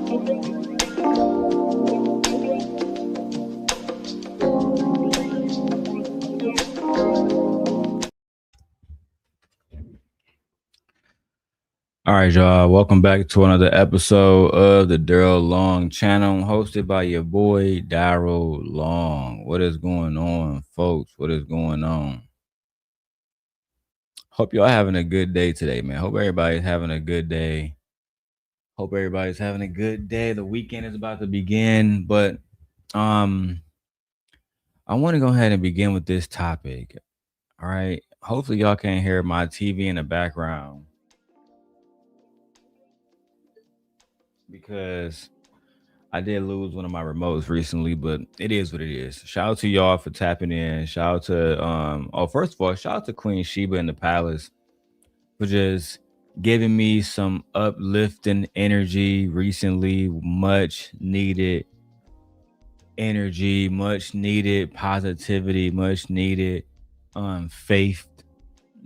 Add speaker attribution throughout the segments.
Speaker 1: All right, y'all. Welcome back to another episode of the Darrel Long channel, hosted by your boy Darrel Long. What is going on, folks? What is going on? Hope y'all having a good day today, man. Hope everybody's having a good day. Hope everybody's having a good day. The weekend is about to begin, but um, I want to go ahead and begin with this topic. All right. Hopefully, y'all can't hear my TV in the background because I did lose one of my remotes recently, but it is what it is. Shout out to y'all for tapping in. Shout out to first of all, shout out to Queen Sheba in the Palace for just giving me some uplifting energy recently. Much needed energy, much needed positivity, much needed faith.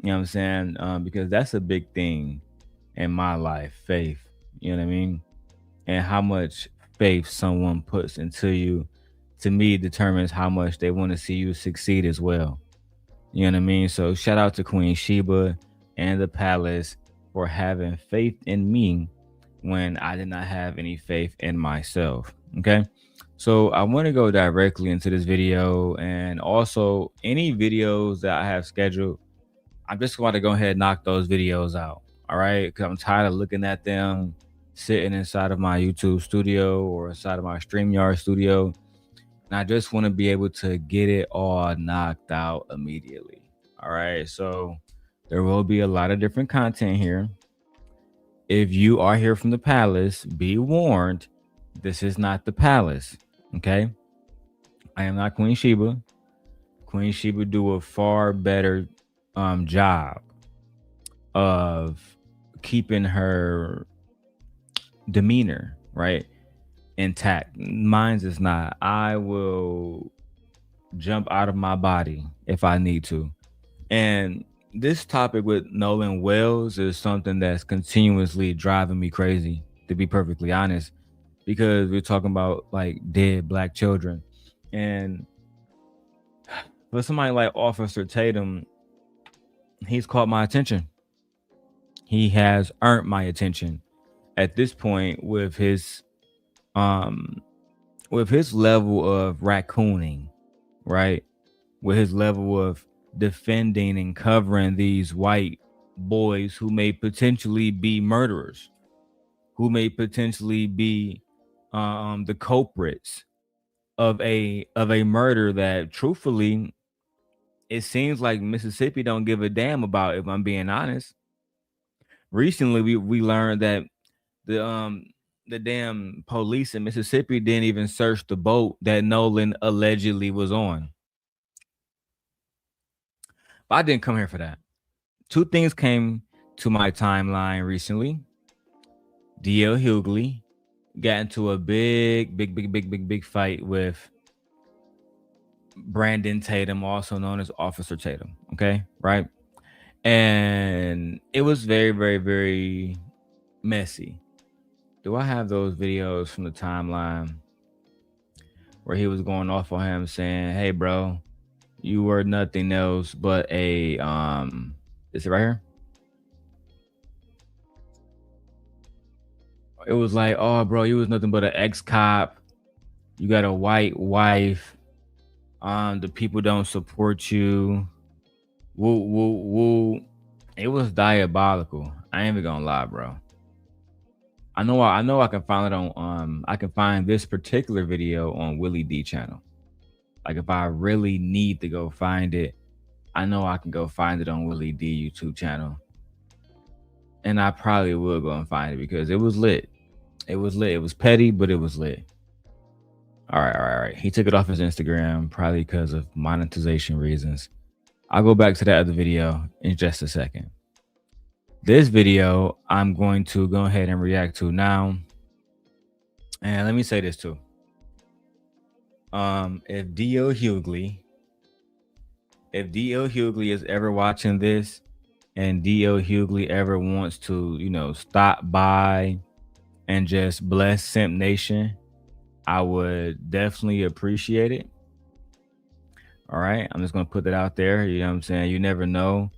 Speaker 1: You know what I'm saying? Because that's a big thing in my life, faith. You know what I mean? And how much faith someone puts into you, to me, determines how much they want to see you succeed as well. You know what I mean? So shout out to Queen Sheba and the Palace for having faith in me when I did not have any faith in myself. Okay. So I want to go directly into this video, and also any videos that I have scheduled, I'm just going to go ahead and knock those videos out. All right. Because I'm tired of looking at them sitting inside of my YouTube studio or inside of my StreamYard studio. And I just want to be able to get it all knocked out immediately. All right. So there will be a lot of different content here. If you are here from the Palace, be warned, this is not the Palace. Okay. I am not Queen Sheba. Queen Sheba do a far better job of keeping her demeanor, right, intact. Mine's is not. I will jump out of my body if I need to. And this topic with Nolan Wells is something that's continuously driving me crazy, to be perfectly honest, because we're talking about like dead Black children. And for somebody like Officer Tatum, he's caught my attention. He has earned my attention at this point with his level of raccooning, right? With his level of defending and covering these white boys who may potentially be murderers, who may potentially be the culprits of a murder that, truthfully, it seems like Mississippi don't give a damn about, if I'm being honest. Recently we learned that the damn police in Mississippi didn't even search the boat that Nolan allegedly was on. But I didn't come here for that. Two things came to my timeline recently. D.L. Hughley got into a big fight with Brandon Tatum, also known as Officer Tatum. Okay, right? And it was very messy. Do I have those videos from the timeline where he was going off on him saying, "Hey, bro, you were nothing else but a is it right here?" It was like, "Oh, bro, you was nothing but an ex-cop. You got a white wife. The people don't support you. Woo, woo, woo." It was diabolical. I ain't even gonna lie, bro. I know I can find it on I can find this particular video on Willie D channel. Like, if I really need to go find it, I know I can go find it on Willie D YouTube channel. And I probably will go and find it because it was lit. It was lit. It was petty, but it was lit. All right. He took it off his Instagram, probably because of monetization reasons. I'll go back to that other video in just a second. This video, I'm going to go ahead and react to now. And let me say this too. If D.L. Hughley is ever watching this, and D.L. Hughley ever wants to, stop by and just bless Simp Nation, I would definitely appreciate it. All right. I'm just gonna put that out there. You know what I'm saying? You never know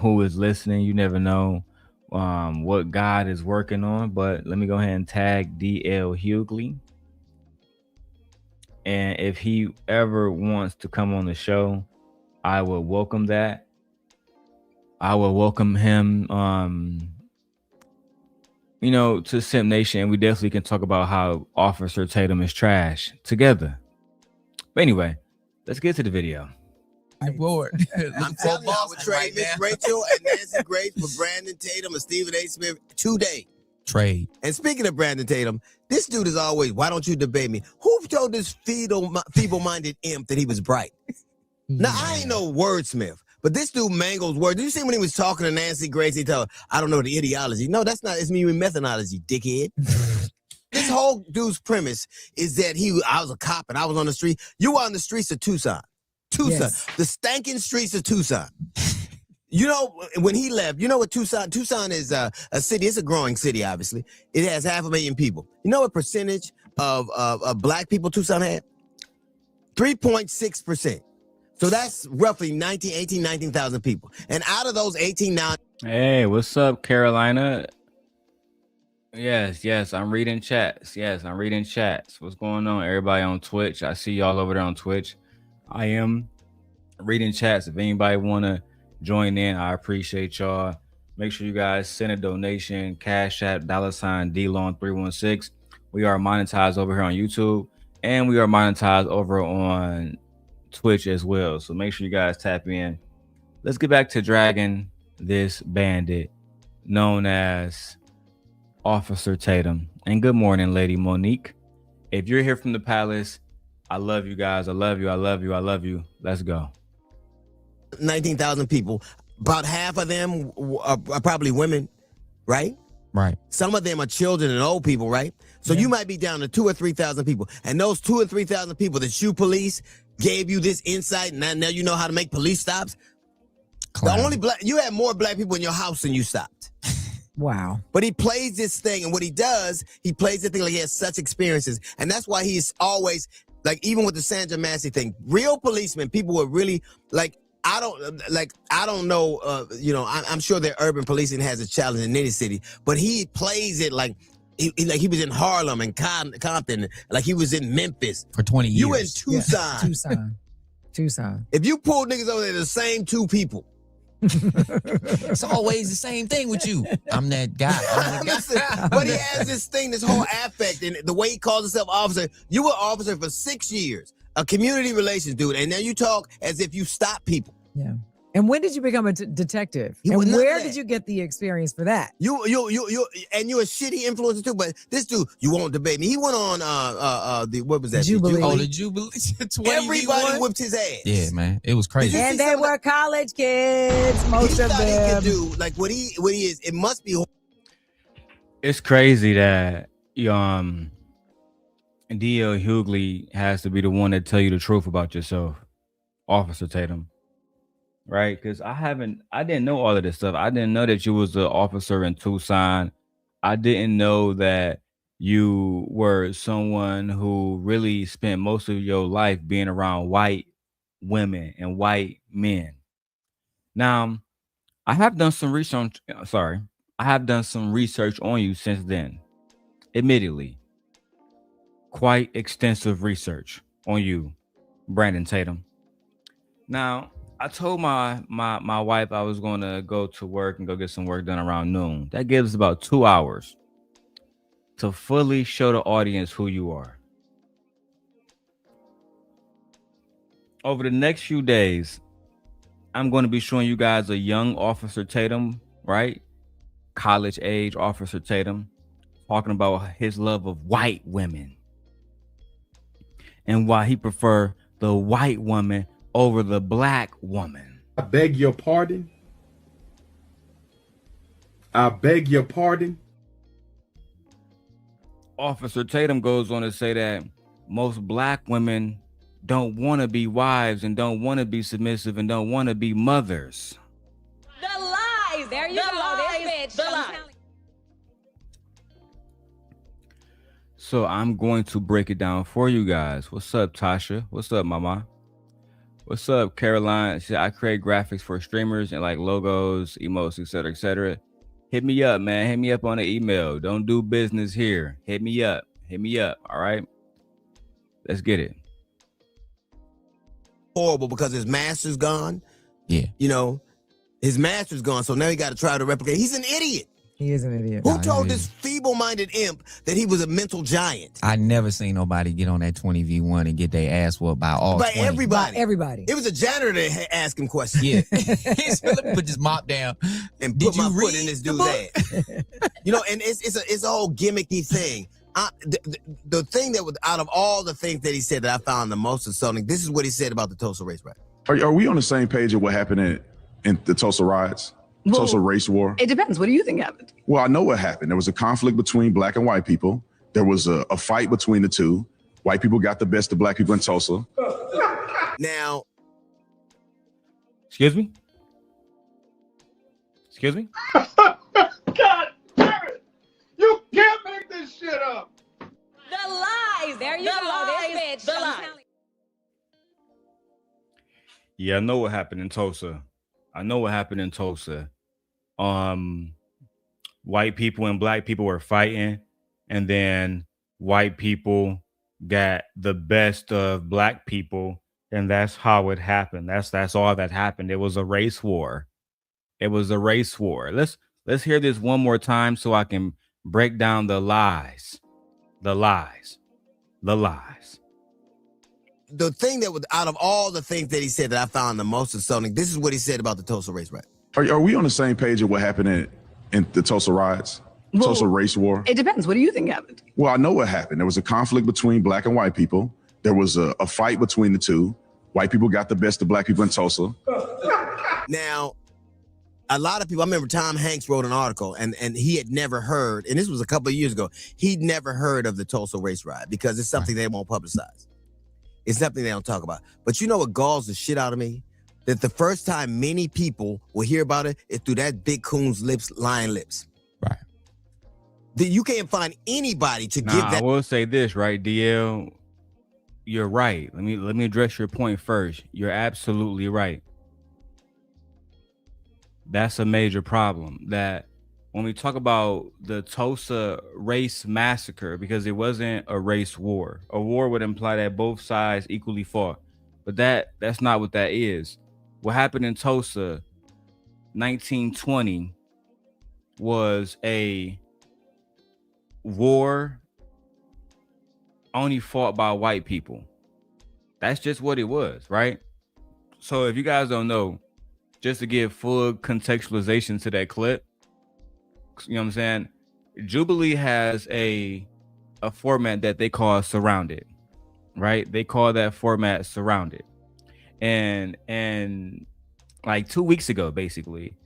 Speaker 1: who is listening. You never know what God is working on. But let me go ahead and tag DL Hughley. And if he ever wants to come on the show, I will welcome that. I will welcome him to Simp Nation, and we definitely can talk about how Officer Tatum is trash together. But anyway, let's get to the video.
Speaker 2: Lord.
Speaker 3: I'm telling you, I would trade Miss Rachel and Nancy Grace for Brandon Tatum and Stephen A. Smith today.
Speaker 2: Trade.
Speaker 3: And speaking of Brandon Tatum, this dude is always, why don't you debate me? Who told this feeble-minded imp that he was bright? Now, I ain't no wordsmith, but this dude mangles words. Did you see when he was talking to Nancy Grace, he told her, I don't know the ideology. No, that's not, it's me with methodology, dickhead. This whole dude's premise is that I was a cop and I was on the street. You were on the streets of Tucson. Yes. The stinking streets of Tucson. You know, when he left, you know what Tucson is a city. It's a growing city, obviously. It has 500,000 people. You know what percentage of black people Tucson had? 3.6%. So that's roughly 19,000 people. And out of those 18,000.
Speaker 1: Hey, what's up, Carolina? Yes, I'm reading chats. What's going on, everybody on Twitch? I see y'all over there on Twitch. I am reading chats. If anybody want to join in, I appreciate y'all. Make sure you guys send a donation, Cash App, $DLon316. We are monetized over here on YouTube, and we are monetized over on Twitch as well. So make sure you guys tap in. Let's get back to dragging this bandit known as Officer Tatum. And good morning, Lady Monique. If you're here from the palace, I love you guys. I love you. Let's go.
Speaker 3: 19,000 people. About half of them are probably women, right?
Speaker 2: Right.
Speaker 3: Some of them are children and old people, right? So you might be down to 2,000 or 3,000 people. And those 2,000 or 3,000 people that you police gave you this insight, and now you know how to make police stops. You had more black people in your house than you stopped.
Speaker 4: Wow.
Speaker 3: But he plays this thing, and what he does, he plays the thing like he has such experiences. And that's why he's always, like, even with the Sandra Massey thing, real policemen, people who are really, like, I don't know, I'm sure that urban policing has a challenge in any city, but he plays it like he was in Harlem and Compton, like he was in Memphis.
Speaker 2: For 20 years.
Speaker 3: You in Tucson.
Speaker 4: Yeah. Tucson.
Speaker 3: If you pull niggas over there, the same two people.
Speaker 2: It's always the same thing with you. I'm that guy.
Speaker 3: Listen, but he has this thing, this whole affect, and the way he calls himself officer. You were officer for 6 years, a community relations dude, and now you talk as if you stop people.
Speaker 4: Yeah. And when did you become a detective? And where did you get the experience for that?
Speaker 3: And you're a shitty influencer too. But this dude, you won't debate me. He went on what was that?
Speaker 4: Jubilee.
Speaker 2: Oh, the Jubilee.
Speaker 3: Everybody whipped his ass.
Speaker 2: Yeah, man, it was crazy.
Speaker 4: And they were college kids, most of them.
Speaker 3: He could do like what he is. It must be.
Speaker 1: It's crazy that D.L. Hughley has to be the one that tell you the truth about yourself, Officer Tatum. Right, because I didn't know all of this stuff. I didn't know that you was an officer in Tucson. I didn't know that you were someone who really spent most of your life being around white women and white men. Now, I have done some research. I have done some research on you since then. Admittedly, quite extensive research on you, Brandon Tatum. Now, I told my wife I was going to go to work and go get some work done around noon. That gives about 2 hours to fully show the audience who you are. Over the next few days, I'm going to be showing you guys a young Officer Tatum, right? College age Officer Tatum, talking about his love of white women and why he prefer the white woman over the black woman.
Speaker 5: I beg your pardon.
Speaker 1: Officer Tatum goes on to say that most black women don't want to be wives and don't want to be submissive and don't want to be mothers.
Speaker 6: The lies. There you go. This bitch. The lies.
Speaker 1: So I'm going to break it down for you guys. What's up, Tasha? What's up, Mama? What's up, Caroline? I create graphics for streamers and like logos, emotes, etc., etc. Hit me up, man. Hit me up on the email. Don't do business here. Hit me up. Hit me up. All right. Let's get it.
Speaker 3: Horrible because his master's gone.
Speaker 2: Yeah.
Speaker 3: You know, his master's gone, so now he got to try to replicate. He's an idiot.
Speaker 4: He is an idiot.
Speaker 3: Who told this feeble-minded imp that he was a mental giant?
Speaker 2: I never seen nobody get on that 20v1 and get their ass whooped by all
Speaker 3: By
Speaker 2: 20.
Speaker 3: everybody.
Speaker 4: By everybody.
Speaker 3: It was a janitor that asked him questions.
Speaker 2: Yeah. Let me put this mop down.
Speaker 3: And put my foot in this dude's ass. You know, and it's a whole gimmicky thing. The thing that was out of all the things that he said that I found the most insulting, this is what he said about the Tulsa race riot.
Speaker 5: Are we on the same page of what happened in the Tulsa riots?
Speaker 6: Well,
Speaker 5: Tulsa race war?
Speaker 6: It depends. What do you think happened?
Speaker 5: Well, I know what happened. There was a conflict between black and white people. There was a fight between the two. White people got the best of black people in Tulsa.
Speaker 3: Now,
Speaker 1: excuse me? Excuse me?
Speaker 7: God damn it! You can't make this shit up.
Speaker 8: The lies. There you go. This bitch.
Speaker 6: The lies.
Speaker 1: Yeah, I know what happened in Tulsa. I know what happened in Tulsa. White people and black people were fighting, and then white people got the best of black people, and that's how it happened. That's all that happened. It was a race war. It was a race war. Let's hear this one more time so I can break down the lies. The lies. The lies.
Speaker 3: the thing that was out of all the things that he said that I found the most insulting, this is what he said about the Tulsa race riot.
Speaker 5: Are we on the same page of what happened in the Tulsa riots?
Speaker 6: Well,
Speaker 5: Tulsa race war?
Speaker 6: It depends. What do you think happened?
Speaker 5: Well, I know what happened. There was a conflict between black and white people. There was a fight between the two. White people got the best of black people in Tulsa.
Speaker 3: Now, a lot of people, I remember Tom Hanks wrote an article and he had never heard, and this was a couple of years ago, he'd never heard of the Tulsa race riot because it's something they won't publicize. It's something they don't talk about. But you know what galls the shit out of me? That the first time many people will hear about it is through that big coon's lips, lying lips.
Speaker 2: Right.
Speaker 3: You can't find anybody to give that.
Speaker 1: I will say this, right, DL? You're right. Let me address your point first. You're absolutely right. That's a major problem. That when we talk about the Tulsa race massacre, because it wasn't a race war. A war would imply that both sides equally fought. But that's not what that is. What happened in Tulsa 1920 was a war only fought by white people. That's just what it was, right? So if you guys don't know, just to give full contextualization to that clip, you know what I'm saying? Jubilee has a format that they call Surrounded, right? They call that format Surrounded. And like 2 weeks ago, basically,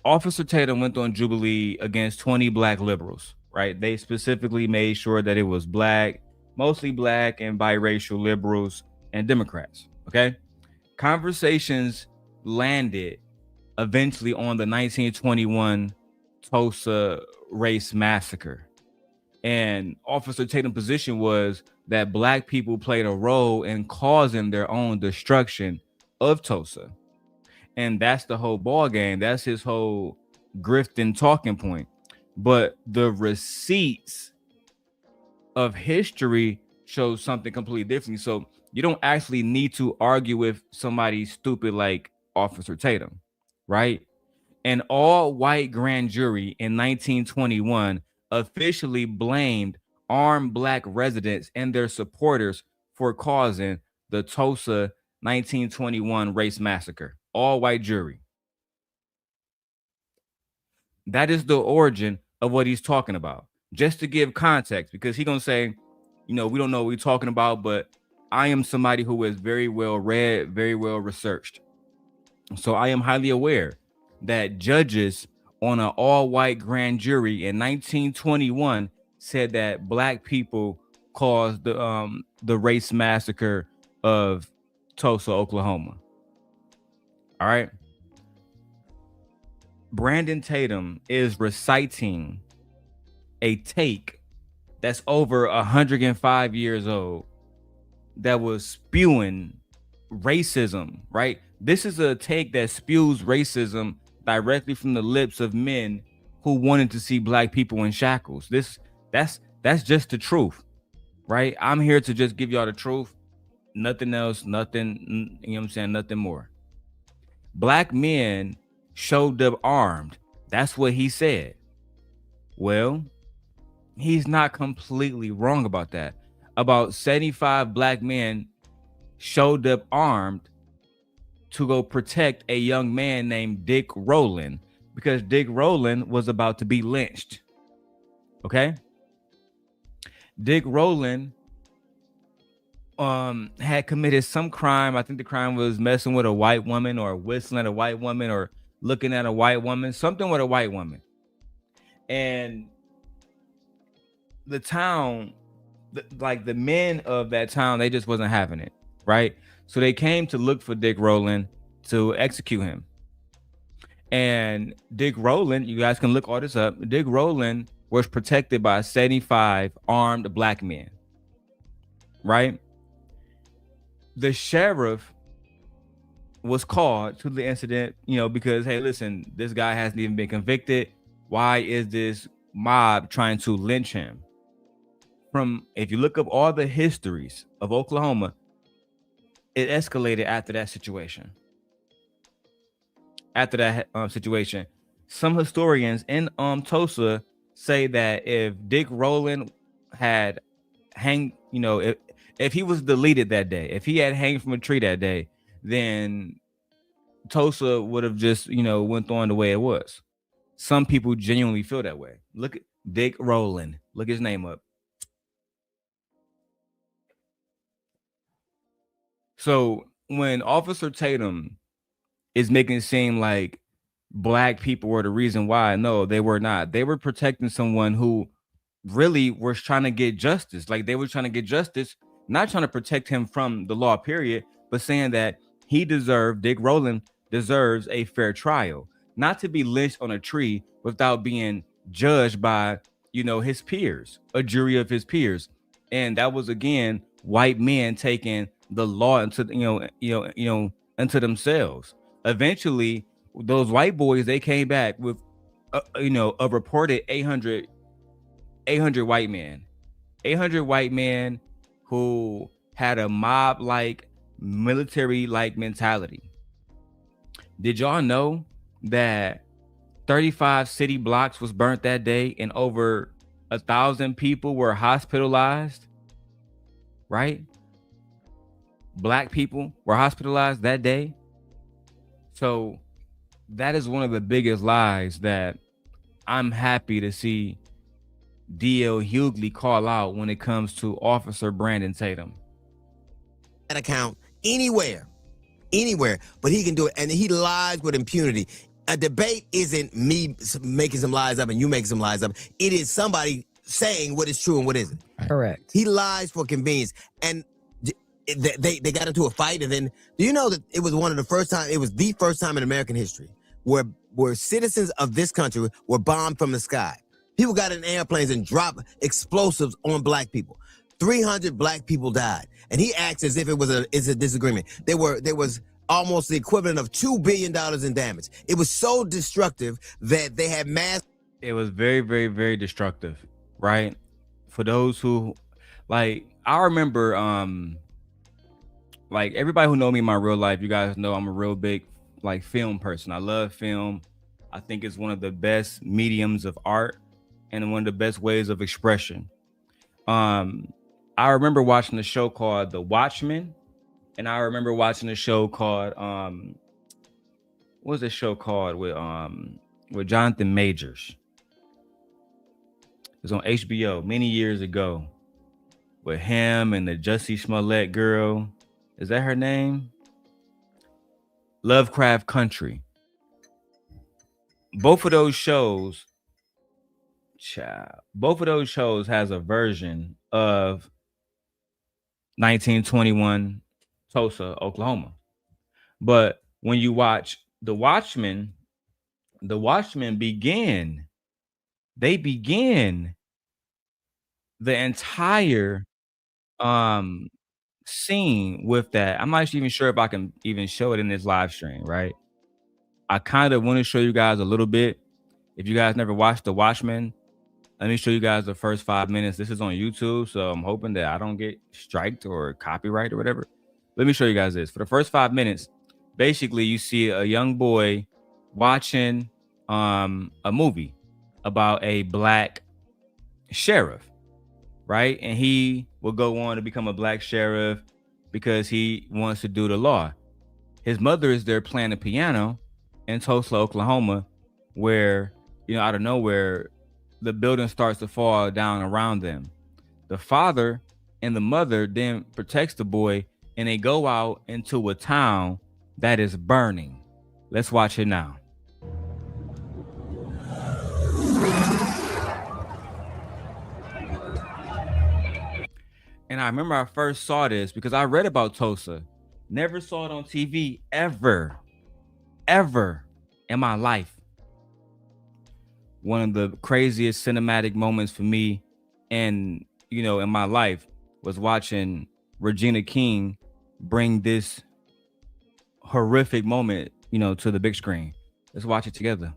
Speaker 1: Officer Tatum went on Jubilee against 20 black liberals, right? They specifically made sure that it was black, mostly black and biracial liberals and Democrats, okay? Conversations landed eventually on the 1921 Tulsa race massacre. And Officer Tatum's position was that black people played a role in causing their own destruction of Tulsa. And that's the whole ball game. That's his whole grifting talking point. But the receipts of history shows something completely different. So you don't actually need to argue with somebody stupid like Officer Tatum, right? An all-white grand jury in 1921 officially blamed armed black residents and their supporters for causing the Tulsa 1921 race massacre. All-white jury. That is the origin of what he's talking about. Just to give context, because he's going to say, you know, we don't know what we're talking about, but I am somebody who is very well read, very well researched. So I am highly aware that judges on an all-white grand jury in 1921 said that black people caused the race massacre of Tulsa, Oklahoma. All right. Brandon Tatum is reciting a take that's over 105 years old that was spewing racism, right? This is a take that spews racism directly from the lips of men who wanted to see black people in shackles. That's just the truth, right? I'm here to just give y'all the truth. Nothing else, nothing, you know what I'm saying? Nothing more. Black men showed up armed. That's what he said. Well, he's not completely wrong about that. About 75 black men showed up armed to go protect a young man named Dick Rowland, because Dick Rowland was about to be lynched. Okay? Dick Rowland had committed some crime. I think the crime was messing with a white woman, or whistling at a white woman, or looking at a white woman, something with a white woman. And the town, like the men of that town, they just wasn't having it, right? So they came to look for Dick Rowland to execute him. And Dick Rowland, you guys can look all this up. Dick Rowland was protected by 75 armed black men, right? The sheriff was called to the incident, because, hey, listen, this guy hasn't even been convicted. Why is this mob trying to lynch him? If you look up all the histories of Oklahoma, it escalated after that situation. Some historians in Tulsa say that if Dick Rowland had if he was deleted that day, if he had hanged from a tree that day, then Tulsa would have just went on the way it was. Some people genuinely feel that way. Look at Dick Rowland. Look his name up. So when Officer Tatum is making it seem like black people were the reason why, no, they were not. They were protecting someone who really was trying to get justice. Like, they were trying to get justice, not trying to protect him from the law, period, but saying that Dick Rowland deserves a fair trial, not to be lynched on a tree without being judged by, his peers, a jury of his peers. And that was, again, white men taking the law into into themselves. Eventually, those white boys, they came back with a reported 800 white men, 800 white men who had a mob-like, military-like mentality. Did y'all know that 35 city blocks was burnt that day and over 1,000 people were hospitalized? Right? Black people were hospitalized that day. So that is one of the biggest lies that I'm happy to see D.L. Hughley call out when it comes to Officer Brandon Tatum.
Speaker 3: That account anywhere, but he can do it, and he lies with impunity. A debate isn't me making some lies up and you making some lies up. It is somebody saying what is true and what isn't.
Speaker 4: Correct.
Speaker 3: He lies for convenience, and they got into a fight, and then do you know that it was the first time in American history where citizens of this country were bombed from the sky. People got in airplanes and dropped explosives on black people. 300 black people died, and he acts as if it's a disagreement. There was almost the equivalent of $2 billion in damage. It was so destructive that they had mass.
Speaker 1: It was very, very, very destructive, right? For those who, I remember, everybody who know me in my real life, you guys know I'm a real big film person. I love film. I think it's one of the best mediums of art and one of the best ways of expression. I remember watching a show called The Watchmen, and I remember watching a show called what was the show called with Jonathan Majors? It was on HBO many years ago with him and the Jussie Smollett girl. Is that her name? Lovecraft Country. Both of those shows has a version of 1921 Tulsa, Oklahoma. But when you watch The Watchmen begin the entire scene with that, I'm not even sure if I can even show it in this live stream, right? I kind of want to show you guys a little bit. If you guys never watched The Watchmen, let me show you guys the first 5 minutes. This is on YouTube, so I'm hoping that I don't get striked or copyright or whatever. Let me show you guys this. For the first 5 minutes, basically you see a young boy watching a movie about a black sheriff, right? And he will go on to become a black sheriff because he wants to do the law. His mother is there playing the piano in Tulsa, Oklahoma, where, you know, out of nowhere, the building starts to fall down around them. The father and the mother then protects the boy, and they go out into a town that is burning. Let's watch it now. And I remember I first saw this because I read about Tulsa. Never saw it on TV ever in my life. One of the craziest cinematic moments for me and, you know, in my life was watching Regina King bring this horrific moment, you know, to the big screen. Let's watch it together.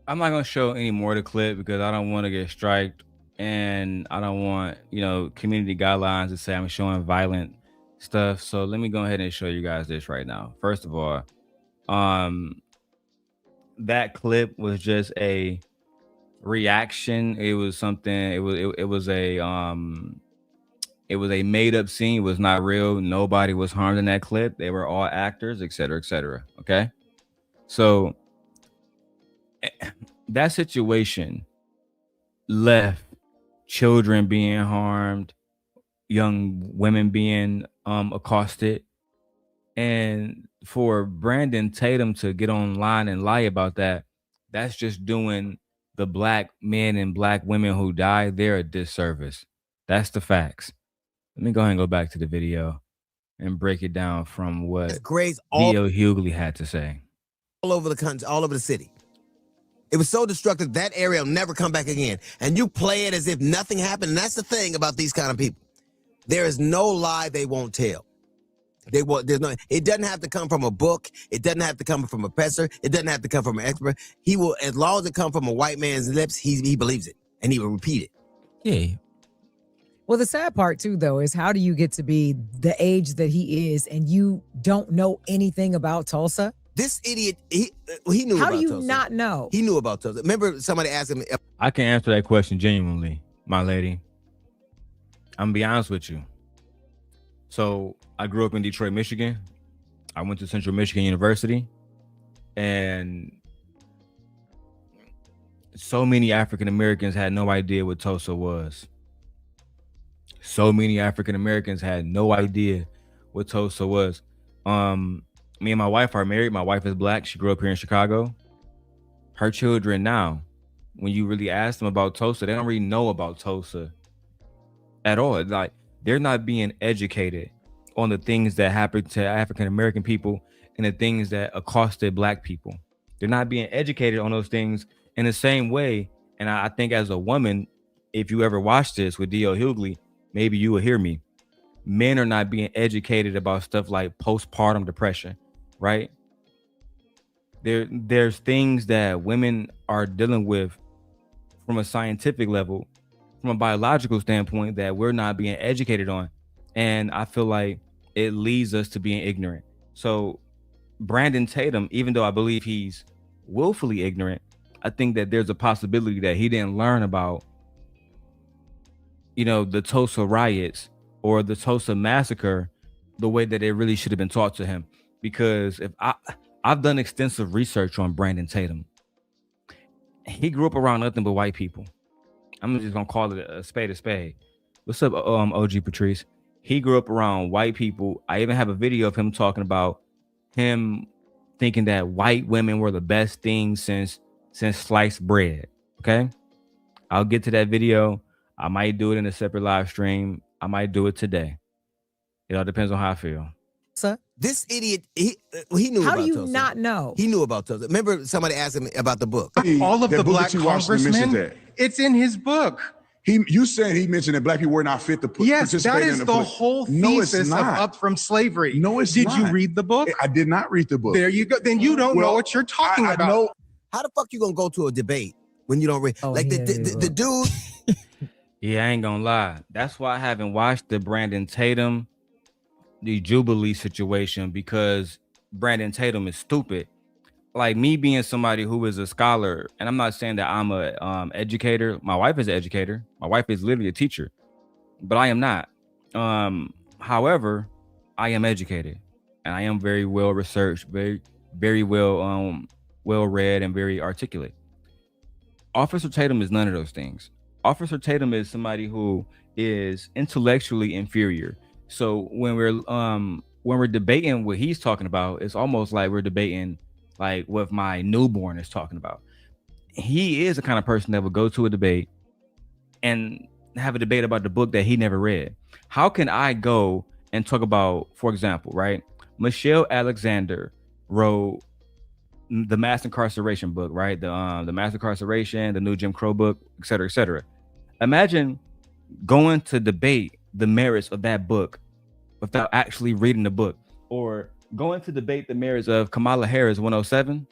Speaker 1: I'm not gonna show any more of the clip because I don't want to get striked, and I don't want, you know, community guidelines to say I'm showing violent stuff. So let me go ahead and show you guys this right now. First of all, that clip was just a reaction. It was something. It was a made up scene. It was not real. Nobody was harmed in that clip. They were all actors, etc., etc. Okay, so that situation left children being harmed, young women being accosted, and for Brandon Tatum to get online and lie about that, that's just doing the black men and black women who died there a disservice. That's the facts. Let me go ahead and go back to the video and break it down from what
Speaker 3: Grades all
Speaker 1: D.O. Hughley had to say.
Speaker 3: all over the country, all over the city. It was so destructive, that area will never come back again. And you play it as if nothing happened. And that's the thing about these kind of people. There is no lie they won't tell. It doesn't have to come from a book. It doesn't have to come from a professor. It doesn't have to come from an expert. He will, as long as it comes from a white man's lips, he believes it. And he will repeat it.
Speaker 2: Yeah.
Speaker 4: Well, the sad part too, though, is how do you get to be the age that he is and you don't know anything about Tulsa?
Speaker 3: This idiot, he knew
Speaker 4: How
Speaker 3: about
Speaker 4: do you
Speaker 3: Tulsa.
Speaker 4: not know?
Speaker 3: He knew about Tulsa. Remember somebody asked him.
Speaker 1: I can answer that question genuinely, my lady. I'm gonna be honest with you. So I grew up in Detroit, Michigan. I went to Central Michigan University, and so many African Americans had no idea what Tulsa was. So many African Americans had no idea what Tulsa was. Me and my wife are married. My wife is black. She grew up here in Chicago. Her children now, when you really ask them about Tulsa, they don't really know about Tulsa at all. Like, they're not being educated on the things that happened to African American people and the things that accosted black people. They're not being educated on those things in the same way. And I think as a woman, if you ever watch this with D.O. Hughley, maybe you will hear me. Men are not being educated about stuff like postpartum depression, right? There's things that women are dealing with from a scientific level, from a biological standpoint, that we're not being educated on. And I feel like it leads us to being ignorant. So Brandon Tatum, even though I believe he's willfully ignorant, I think that there's a possibility that he didn't learn about, you know, the Tulsa riots or the Tulsa massacre the way that it really should have been taught to him. Because if I've done extensive research on Brandon Tatum. He grew up around nothing but white people. I'm just gonna call it a spade a spade. What's up, OG Patrice? He grew up around white people. I even have a video of him talking about him thinking that white women were the best thing since sliced bread. Okay, I'll get to that video. I might do it in a separate live stream. I might do it today. It all depends on how I feel.
Speaker 4: Sir,
Speaker 3: This idiot, he knew
Speaker 4: how
Speaker 3: about
Speaker 4: do you
Speaker 3: Tulsa.
Speaker 4: not know?
Speaker 3: He knew about Tulsa. Remember somebody asked him about the book.
Speaker 7: All of
Speaker 5: That
Speaker 7: the
Speaker 5: book
Speaker 7: black
Speaker 5: that you watched, he mentioned
Speaker 7: congressmen,
Speaker 5: that.
Speaker 7: it's in his book.
Speaker 5: You said he mentioned that black people were not fit to
Speaker 7: Yes,
Speaker 5: participate
Speaker 7: that
Speaker 5: in
Speaker 7: is
Speaker 5: the
Speaker 7: the
Speaker 5: poli-
Speaker 7: whole
Speaker 5: No, it's
Speaker 7: thesis of
Speaker 5: not.
Speaker 7: Up From Slavery.
Speaker 5: No, it's
Speaker 7: Did
Speaker 5: not.
Speaker 7: you read the book?
Speaker 5: I did not read the book.
Speaker 7: There you go. Then you don't know
Speaker 5: Well,
Speaker 7: what you're talking
Speaker 5: I
Speaker 7: about.
Speaker 5: know.
Speaker 3: How the fuck you gonna go to a debate when you don't read?
Speaker 4: Oh,
Speaker 3: Like
Speaker 4: he
Speaker 3: the,
Speaker 4: had
Speaker 3: the,
Speaker 4: it
Speaker 3: the
Speaker 4: up.
Speaker 3: dude.
Speaker 1: Yeah, I ain't gonna lie. That's why I haven't watched the Brandon Tatum, the Jubilee situation, because Brandon Tatum is stupid. Like me being somebody who is a scholar, and I'm not saying that I'm a educator. My wife is an educator. My wife is literally a teacher, but I am not. However, I am educated, and I am very well researched, very well well read, and very articulate. Officer Tatum is none of those things. Officer Tatum is somebody who is intellectually inferior. So when we're debating what he's talking about, it's almost like we're debating like what my newborn is talking about. He is the kind of person that would go to a debate and have a debate about the book that he never read. How can I go and talk about, for example, right? Michelle Alexander wrote the mass incarceration book, right? The mass incarceration, the new Jim Crow book, et cetera, et cetera. Imagine going to debate the merits of that book without actually reading the book, or going to debate the merits of Kamala Harris 107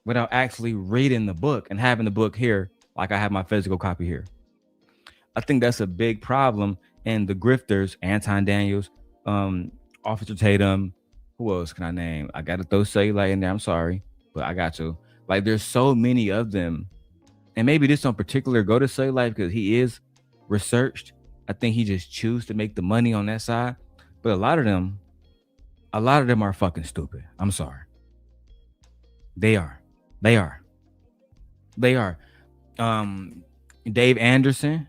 Speaker 1: without actually reading the book and having the book here, like I have my physical copy here. I think that's a big problem. And the grifters, Anton Daniels, Officer Tatum, who else can I name? I got to throw Cellulite in there. I'm sorry, but I got to. Like, there's so many of them. And maybe this in particular go to Cellulite because he is researched. I think he just choose to make the money on that side. But a lot of them are fucking stupid. I'm sorry. They are. Dave Anderson,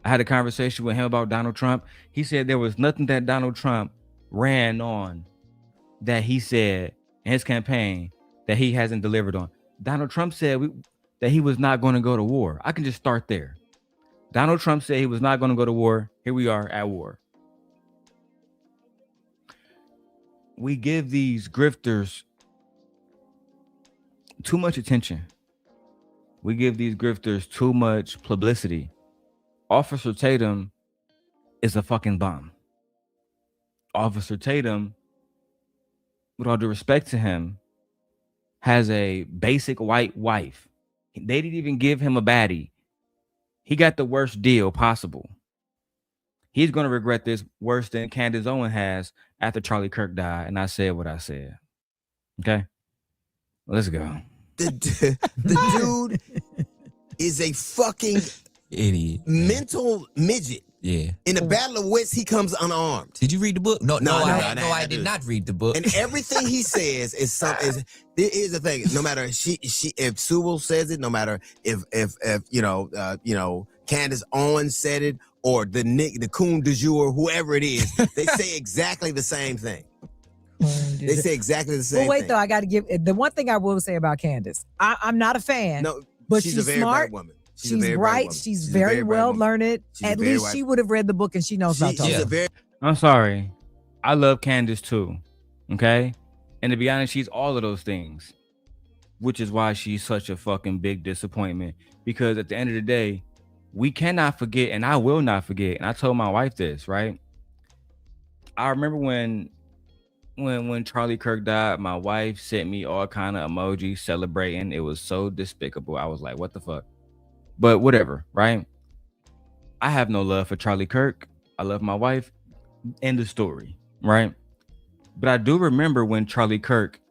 Speaker 1: I had a conversation with him about Donald Trump. He said there was nothing that Donald Trump ran on that he said in his campaign that he hasn't delivered on. Donald Trump said that he was not going to go to war. I can just start there. Donald Trump said he was not going to go to war. Here we are at war. We give these grifters too much attention. We give these grifters too much publicity. Officer Tatum is a fucking bum. Officer Tatum, with all due respect to him, has a basic white wife. They didn't even give him a baddie. He got the worst deal possible. He's going to regret this worse than Candace Owen has after Charlie Kirk died. And I said what I said. Okay? Let's go.
Speaker 3: The dude is a fucking
Speaker 2: Idiot.
Speaker 3: mental midget.
Speaker 2: Yeah.
Speaker 3: In the Battle of Wits, he comes unarmed.
Speaker 2: Did you read the book? No, I did
Speaker 3: did.
Speaker 2: not read the book.
Speaker 3: And everything he says is something. Here's the thing: no matter if Sewell says it, no matter if Candace Owens said it, or the coon du jour, whoever it is, they say exactly the same thing. They say exactly the same
Speaker 4: Well, wait,
Speaker 3: thing.
Speaker 4: though, I got to give the one thing I will say about Candace. I'm not a fan.
Speaker 3: No,
Speaker 4: but
Speaker 3: she's
Speaker 4: she's
Speaker 3: a very
Speaker 4: smart.
Speaker 3: bright woman.
Speaker 4: She's
Speaker 3: a very
Speaker 4: bright.
Speaker 3: woman.
Speaker 4: She's
Speaker 3: a
Speaker 4: very
Speaker 3: bright
Speaker 4: well
Speaker 3: woman.
Speaker 4: learned.
Speaker 3: She's a
Speaker 4: At
Speaker 3: very
Speaker 4: least
Speaker 3: bright-
Speaker 4: she would have read the book and she knows about
Speaker 3: She's
Speaker 4: talking.
Speaker 3: a very
Speaker 1: I'm sorry. I love Candace too. Okay? And to be honest, she's all of those things. Which is why she's such a fucking big disappointment. Because at the end of the day, we cannot forget, and I will not forget. And I told my wife this, right? I remember when Charlie Kirk died, my wife sent me all kind of emojis celebrating. It was so despicable. I was like, what the fuck? But whatever, right? I have no love for Charlie Kirk. I love my wife. End of story, right? But I do remember when Charlie Kirk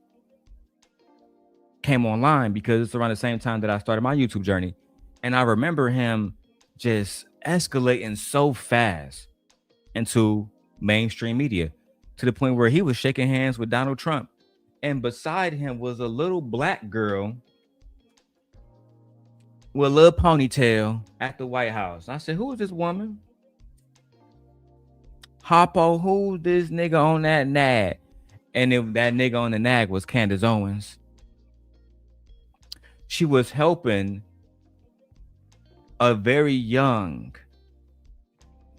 Speaker 1: came online, because it's around the same time that I started my YouTube journey. And I remember him just escalating so fast into mainstream media to the point where he was shaking hands with Donald Trump. And beside him was a little black girl with a little ponytail at the White House. I said, who is this woman? Hoppo, who this nigga on that nag? And if that nigga on the nag was Candace Owens. She was helping a very young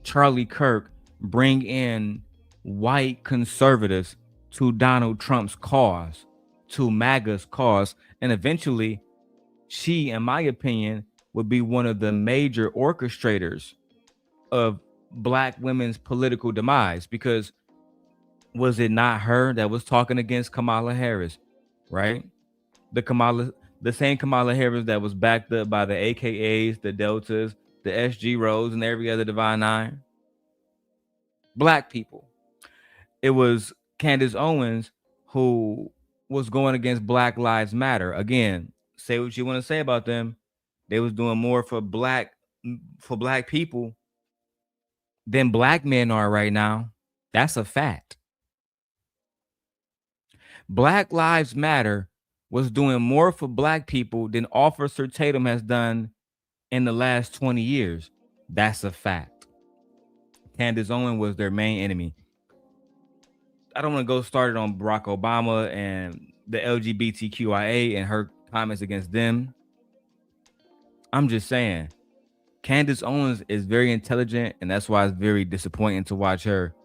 Speaker 1: Charlie Kirk bring in white conservatives to Donald Trump's cause, to MAGA's cause. And eventually, she, in my opinion, would be one of the major orchestrators of Black women's political demise, because was it not her that was talking against Kamala Harris, right? The same Kamala Harris that was backed up by the AKAs, the Deltas, the SG Rose, and every other Divine Nine. Black people. It was Candace Owens who was going against Black Lives Matter. Again, say what you want to say about them. They was doing more for black people than Black men are right now. That's a fact. Black Lives Matter was doing more for Black people than Officer Tatum has done in the last 20 years. That's a fact. Candace Owens was their main enemy. I don't want to go started on Barack Obama and the LGBTQIA and her comments against them. I'm just saying, Candace Owens is very intelligent, and that's why it's very disappointing to watch her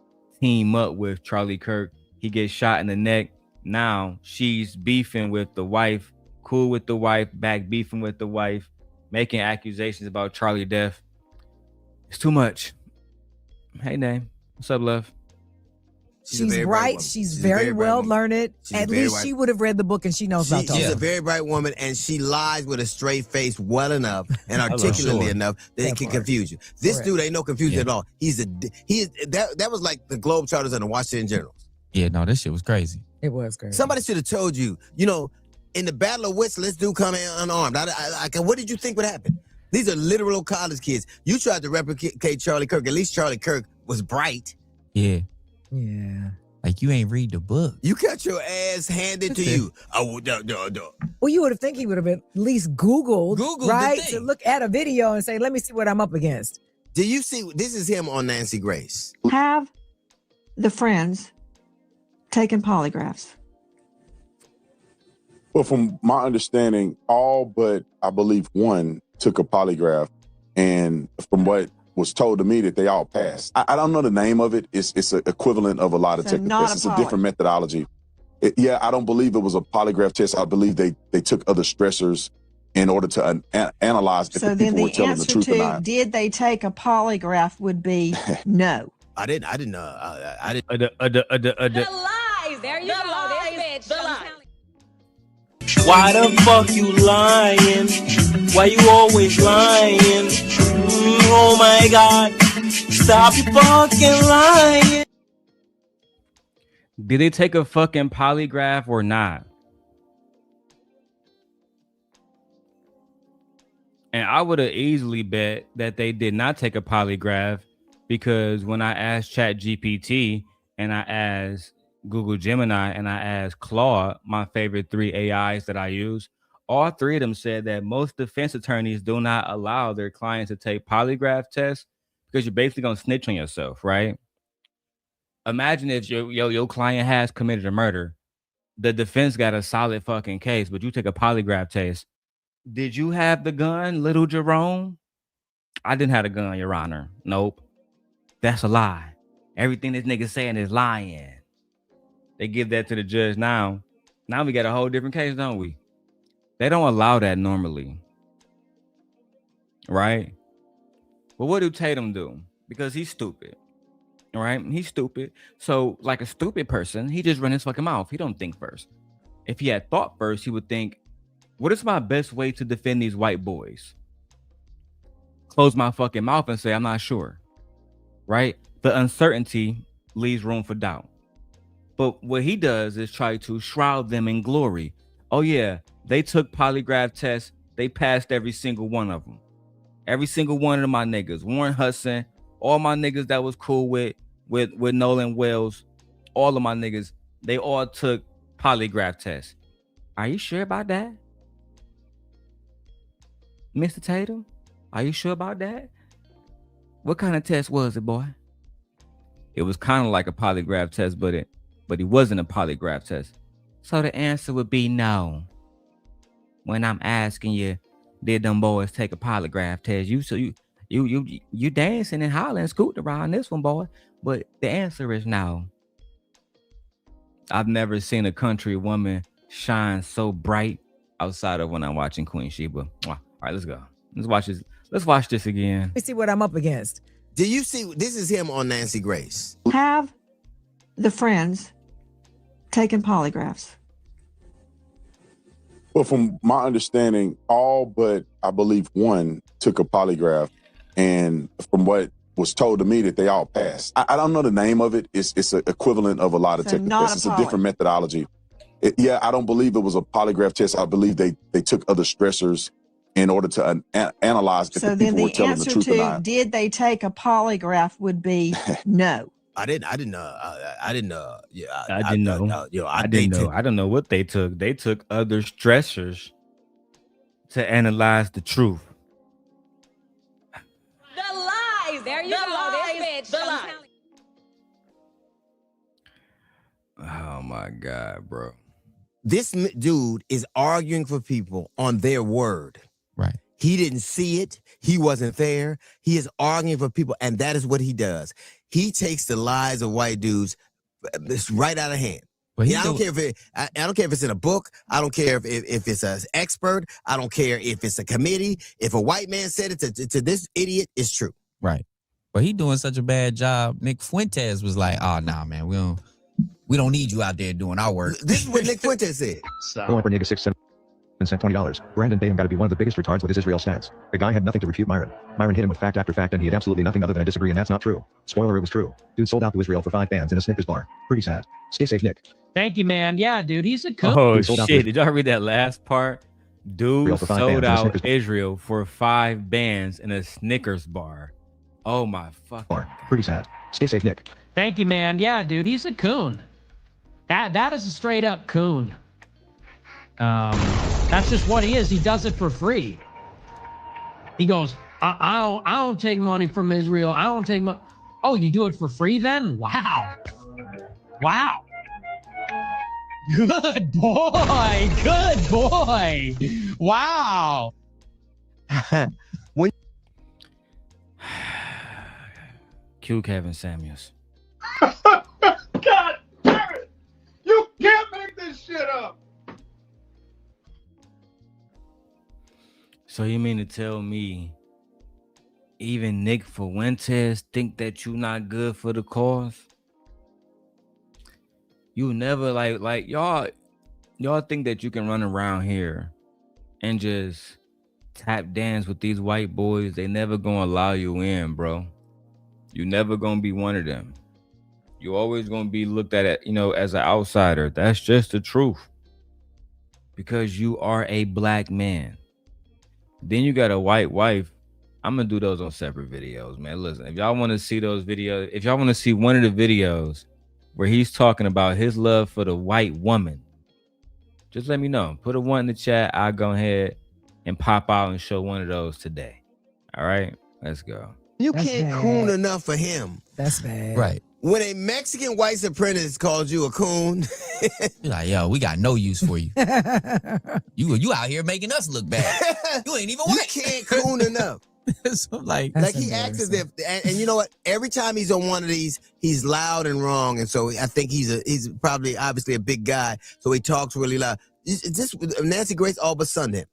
Speaker 1: team up with Charlie Kirk. He gets shot in the neck. Now she's beefing with the wife, cool with the wife, back beefing with the wife, making accusations about Charlie death. It's too much. Hey, Name. What's up, love?
Speaker 4: She's bright. She's very well learned. At least she would have read the book and she knows about
Speaker 3: She's a very bright woman, and she lies with a straight face well enough and articulately enough that it can confuse you. This dude ain't no confusion at all. That was like the Globetrotters and the Washington Generals.
Speaker 2: Yeah, no, this shit was crazy.
Speaker 4: It was crazy.
Speaker 3: Somebody should have told you, in the Battle of Wits, this dude come in unarmed. What did you think would happen? These are literal college kids. You tried to replicate Charlie Kirk. At least Charlie Kirk was bright.
Speaker 2: Yeah.
Speaker 4: Yeah.
Speaker 2: Like, you ain't read the book.
Speaker 3: You got your ass handed to you.
Speaker 4: Well, you would have think he would have at least Googled right, to look at a video and say, let me see what I'm up against.
Speaker 3: Do you see, this is him on Nancy Grace.
Speaker 9: Have the friends taken polygraphs?
Speaker 5: Well, from my understanding, all but I believe one took a polygraph, and from what was told to me, that they all passed. I don't know the name of it. It's an equivalent of a lot of technical tests. It's a different methodology. I don't believe it was a polygraph test. I believe they took other stressors in order to analyze if the people were telling the truth or not.
Speaker 9: Did they take a polygraph would be no.
Speaker 3: I didn't know. I didn't.
Speaker 8: The lies. There you go. This bitch. The lies.
Speaker 10: Why the fuck you lying? Why you always lying? Oh my God, stop fucking lying.
Speaker 1: Did they take a fucking polygraph or not? And I would have easily bet that they did not take a polygraph, because when I asked ChatGPT and I asked Google Gemini and I asked Claude, my favorite 3 AIs that I use, all 3 of them said that most defense attorneys do not allow their clients to take polygraph tests, because you're basically going to snitch on yourself, right? Imagine if your client has committed a murder. The defense got a solid fucking case, but you take a polygraph test. Did you have the gun, little Jerome? I didn't have the gun, Your Honor. Nope. That's a lie. Everything this nigga saying is lying. They give that to the judge now. Now we got a whole different case, don't we? They don't allow that normally. Right? But what do Tatum do? Because he's stupid. Right? He's stupid. So, like a stupid person, he just run his fucking mouth. He don't think first. If he had thought first, he would think, what is my best way to defend these white boys? Close my fucking mouth and say, I'm not sure. Right? The uncertainty leaves room for doubt. But what he does is try to shroud them in glory. Oh yeah, they took polygraph tests. They passed every single one of them. Every single one of my niggas. Warren Hudson, all my niggas that was cool with Nolan Wells, all of my niggas, they all took polygraph tests. Are you sure about that? Mr. Tatum, are you sure about that? What kind of test was it, boy? It was kind of like a polygraph test, but it wasn't a polygraph test. So the answer would be no. When I'm asking you, did them boys take a polygraph test? You dancing and hollering and scooting around this one, boy. But the answer is no. I've never seen a country woman shine so bright outside of when I'm watching Queen Sheba. All right, let's go. Let's watch this. Let's watch this again.
Speaker 4: Let me see what I'm up against.
Speaker 3: Do you see? This is him on Nancy Grace.
Speaker 9: Have the friends taken polygraphs?
Speaker 5: Well, from my understanding, all but I believe one took a polygraph, and from what was told to me, that they all passed. I don't know the name of it. It's an equivalent of a lot of technical tests. It's a different methodology. I don't believe it was a polygraph test. I believe they took other stressors in order to analyze if the people were telling the truth or not.
Speaker 9: Did they take a polygraph would be no.
Speaker 3: I didn't know.
Speaker 1: I didn't know. I don't know what they took. They took other stressors to analyze the truth.
Speaker 8: The lies. There you go. This bitch. The lies.
Speaker 1: Oh my God, bro.
Speaker 3: This dude is arguing for people on their word.
Speaker 2: Right.
Speaker 3: He didn't see it. He wasn't there. He is arguing for people, and that is what he does. He takes the lies of white dudes right out of hand.
Speaker 2: But
Speaker 3: I don't care if it's in a book. I don't care if it's an expert. I don't care if it's a committee. If a white man said it to this idiot, it's true.
Speaker 2: Right. But he doing such a bad job. Nick Fuentes was like, "Oh, nah, man, we don't need you out there doing our work."
Speaker 3: This is what Nick Fuentes said.
Speaker 11: Going for nigga 6 cents and sent $20. Brandon Tatum got to be one of the biggest retards with his Israel stats. The guy had nothing to refute Myron. Myron hit him with fact after fact, and he had absolutely nothing other than I disagree, and that's not true. Spoiler, it was true. Dude sold out to Israel for 5 bands in a Snickers bar. Pretty sad. Stay safe, Nick.
Speaker 12: Thank you, man. Yeah, dude, he's a cook.
Speaker 1: Oh shit! Did y'all read that last part? Dude sold out Israel for 5 bands in a Snickers bar. Oh my fucking.
Speaker 11: Pretty sad. Stay safe, Nick.
Speaker 12: Thank you, man. Yeah, dude, he's a coon. That is a straight up coon. That's just what he is. He does it for free. He goes, I don't take money from Israel. I don't take money. Oh, you do it for free then? Wow. Wow. Good boy. Good boy. Wow.
Speaker 1: Cue Kevin Samuels.
Speaker 7: God damn it! You can't make this shit up!
Speaker 1: So you mean to tell me even Nick Fuentes think that you not good for the cause? You never like y'all think that you can run around here and just tap dance with these white boys. They never gonna allow you in, bro. You never gonna be one of them. You always gonna be looked at, as an outsider. That's just the truth. Because you are a black man. Then you got a white wife. I'm gonna do those on separate videos, man. Listen, if y'all want to see those videos, if y'all want to see one of the videos where he's talking about his love for the white woman, just let me know. Put a 1 in the chat. I'll go ahead and pop out and show one of those today. All right, let's go.
Speaker 3: You can't coon enough for him.
Speaker 4: That's bad.
Speaker 2: Right.
Speaker 3: When a Mexican white supremacist calls you a coon,
Speaker 2: you're like, yo, we got no use for you. You out here making us look bad. You ain't even white.
Speaker 3: You can't coon enough.
Speaker 2: So like
Speaker 3: he acts as if, and you know what? Every time he's on one of these, he's loud and wrong, and so I think he's probably obviously a big guy, so he talks really loud. This Nancy Grace all but sunned him.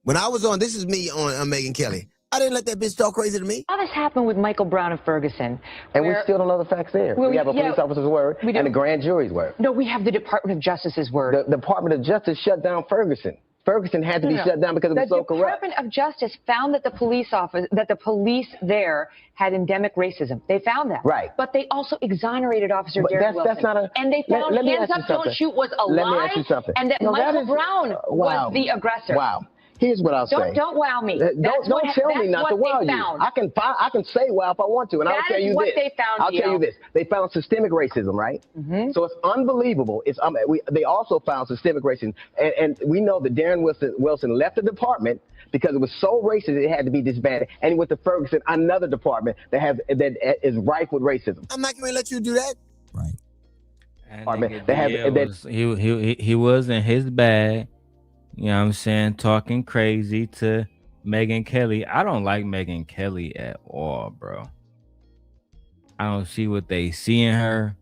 Speaker 3: When I was on, this is me on Megyn Kelly. I didn't let that bitch talk crazy to me.
Speaker 13: All this happened with Michael Brown and Ferguson.
Speaker 14: And we still don't know the facts there. We have a police officer's word and the grand jury's word.
Speaker 13: No, we have the Department of Justice's word.
Speaker 14: The Department of Justice shut down Ferguson. Ferguson had to be shut down because it was so corrupt.
Speaker 13: The Department of Justice found that the police there had endemic racism. They found that.
Speaker 14: Right.
Speaker 13: But they also exonerated Officer Darrel Wilson.
Speaker 14: That's not a...
Speaker 13: And they found hands up, don't shoot was a lie.
Speaker 14: Let me ask you something.
Speaker 13: And that Michael Brown was the aggressor.
Speaker 14: Wow. Here's what I'll say.
Speaker 13: Don't wow me.
Speaker 14: Don't tell me not to wow you. I can say wow if I want to, and I'll tell you this.
Speaker 13: They found,
Speaker 14: I'll tell you this. They found systemic racism, right? Mm-hmm. So it's unbelievable. They also found systemic racism, and we know that Darren Wilson left the department because it was so racist it had to be disbanded. And he went to Ferguson, another department that is rife with racism.
Speaker 3: I'm not going to let you do that.
Speaker 2: Right.
Speaker 1: He was in his bag. You know what I'm saying? Talking crazy to Megyn Kelly. I don't like Megyn Kelly at all, bro. I don't see what they see in her.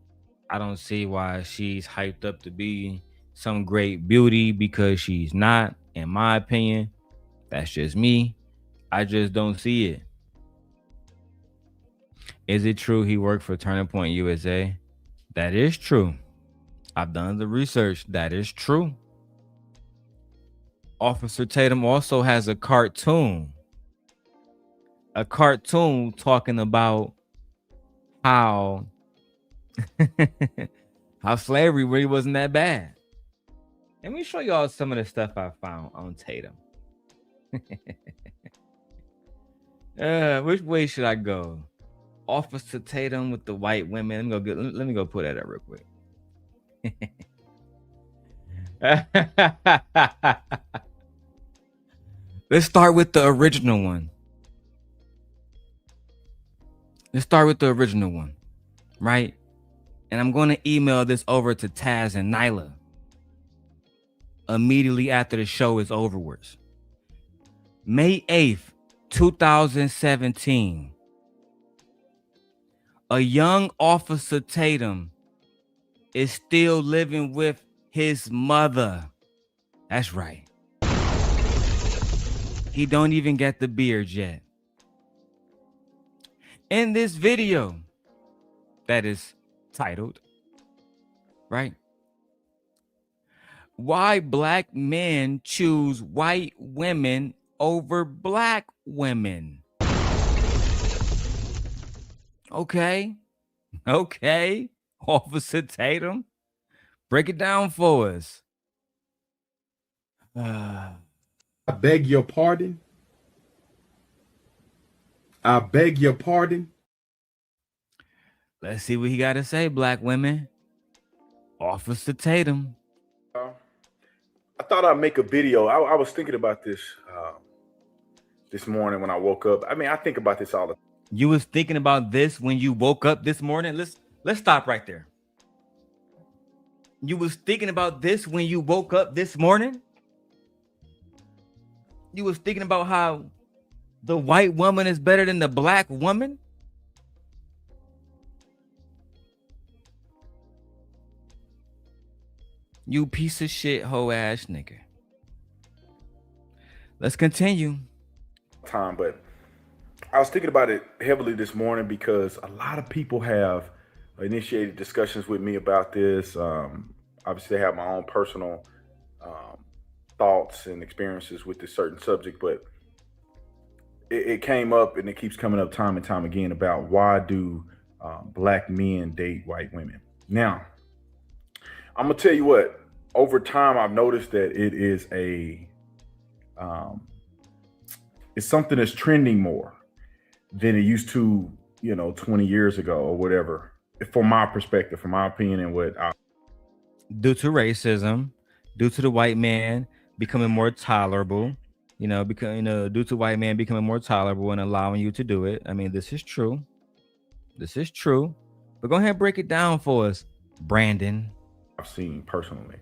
Speaker 1: I don't see why she's hyped up to be some great beauty, because she's not, in my opinion. That's just me. I just don't see it. Is it true he worked for Turning Point USA? That is true. I've done the research. That is true. Officer Tatum also has a cartoon talking about how slavery really wasn't that bad. Let me show y'all some of the stuff I found on Tatum. Which way should I go? Officer Tatum with the white women. Let me go put that up real quick. Let's start with the original one. Right? And I'm going to email this over to Taz and Nyla immediately after the show is over with. May 8th, 2017. A young Officer Tatum is still living with his mother. That's right. He don't even get the beard yet. In this video that is titled, right? Why Black Men Choose White Women Over Black Women. Okay. Officer Tatum, break it down for us.
Speaker 7: I beg your pardon.
Speaker 1: Let's see what he got to say, black women. Officer Tatum.
Speaker 15: I thought I'd make a video. I was thinking about this this morning when I woke up. I mean, I think about this all the time.
Speaker 1: You was thinking about this when you woke up this morning? Let's stop right there. You was thinking about this when you woke up this morning? You was thinking about how the white woman is better than the black woman? You piece of shit, hoe ass nigga. Let's continue.
Speaker 15: But I was thinking about it heavily this morning because a lot of people have initiated discussions with me about this. Obviously, I have my own personal thoughts and experiences with this certain subject, but it came up and it keeps coming up time and time again about why do black men date white women. Now, I'm gonna tell you what, over time, I've noticed that it is it's something that's trending more than it used to, 20 years ago or whatever, from my perspective, from my opinion, and what
Speaker 1: due to racism, due to the white man becoming more tolerable, due to white man becoming more tolerable and allowing you to do it. I mean, this is true. But go ahead and break it down for us, Brandon.
Speaker 15: I've seen personally.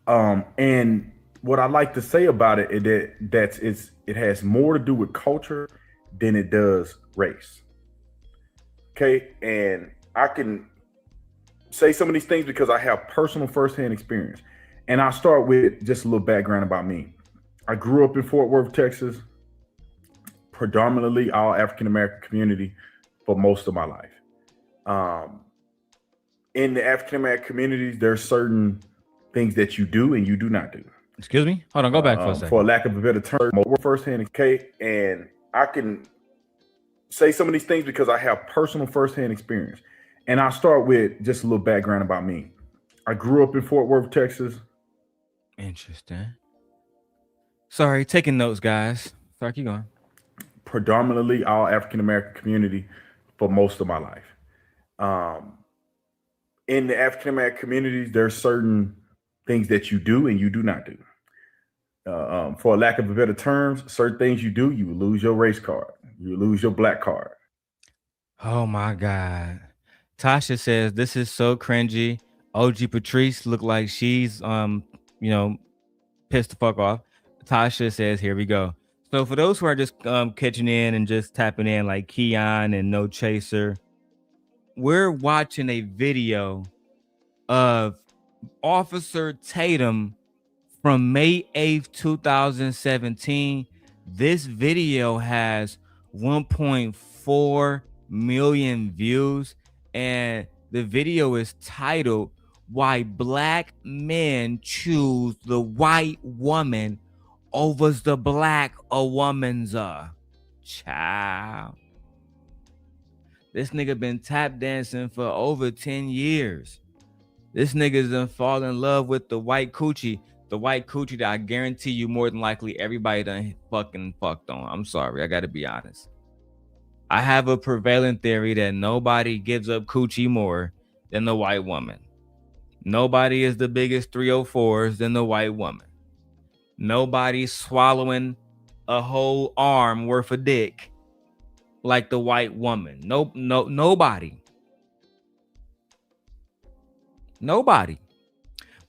Speaker 15: And what I like to say about it is that it has more to do with culture than it does race. Okay, and I can say some of these things because I have personal firsthand experience. And I'll start with just a little background about me. I grew up in Fort Worth, Texas, predominantly all African-American community for most of my life. In the African-American communities, there's certain things that you do and you do not do.
Speaker 1: Excuse me? Hold on, go back for a second.
Speaker 15: For lack of a better term, more firsthand, okay? And I can say some of these things because I have personal firsthand experience. And I'll start with just a little background about me. I grew up in Fort Worth, Texas.
Speaker 1: Interesting. Sorry, taking notes, guys. Sorry, keep going.
Speaker 15: Predominantly all African-American community for most of my life. In the African-American communities, there's certain things that you do and you do not do. for lack of a better terms, certain things you do, you lose your race card, you lose your black card.
Speaker 1: Oh my God. Tasha says this is so cringy. OG Patrice look like she's pissed the fuck off. Tasha says, here we go. So for those who are just catching in and just tapping in like Keon and No Chaser, we're watching a video of Officer Tatum from May 8th, 2017. This video has 1.4 million views, and the video is titled "Why Black Men Choose the White Woman Over the Black a Woman's Child." This nigga been tap dancing for over 10 years. This nigga's done fall in love with the white coochie that I guarantee you more than likely everybody done fucking fucked on. I'm sorry, I gotta be honest. I have a prevailing theory that nobody gives up coochie more than the white woman. Nobody is the biggest 304s than the white woman. Nobody's swallowing a whole arm worth of dick like the white woman. Nobody.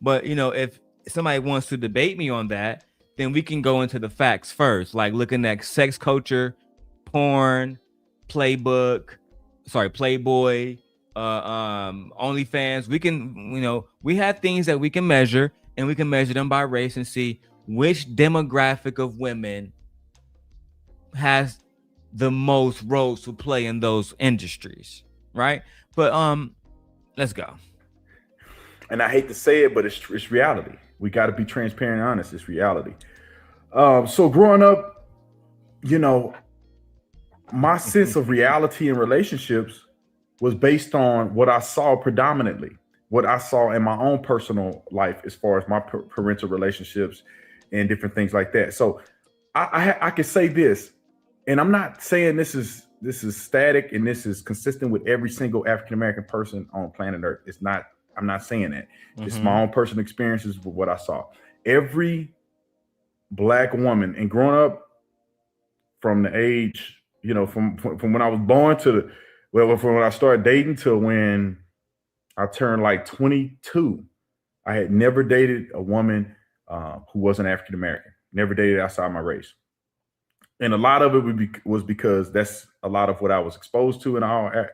Speaker 1: But if somebody wants to debate me on that, then we can go into the facts first, like looking at sex culture, porn, Playboy, OnlyFans. We can, we have things that we can measure, and we can measure them by race and see which demographic of women has the most roles to play in those industries, right? But let's go.
Speaker 15: And I hate to say it, but it's reality. We got to be transparent and honest. It's reality. So growing up, my sense of reality in relationships was based on what I saw predominantly, what I saw in my own personal life as far as my parental relationships and different things like that. So I can say this, and I'm not saying this is static and this is consistent with every single African-American person on planet Earth. It's not. I'm not saying that. It's my own personal experiences with what I saw. Every black woman, and growing up from the age, from when I was born to from when I started dating to when I turned like 22, I had never dated a woman who wasn't African American. Never dated outside my race. And a lot of it was because that's a lot of what I was exposed to in our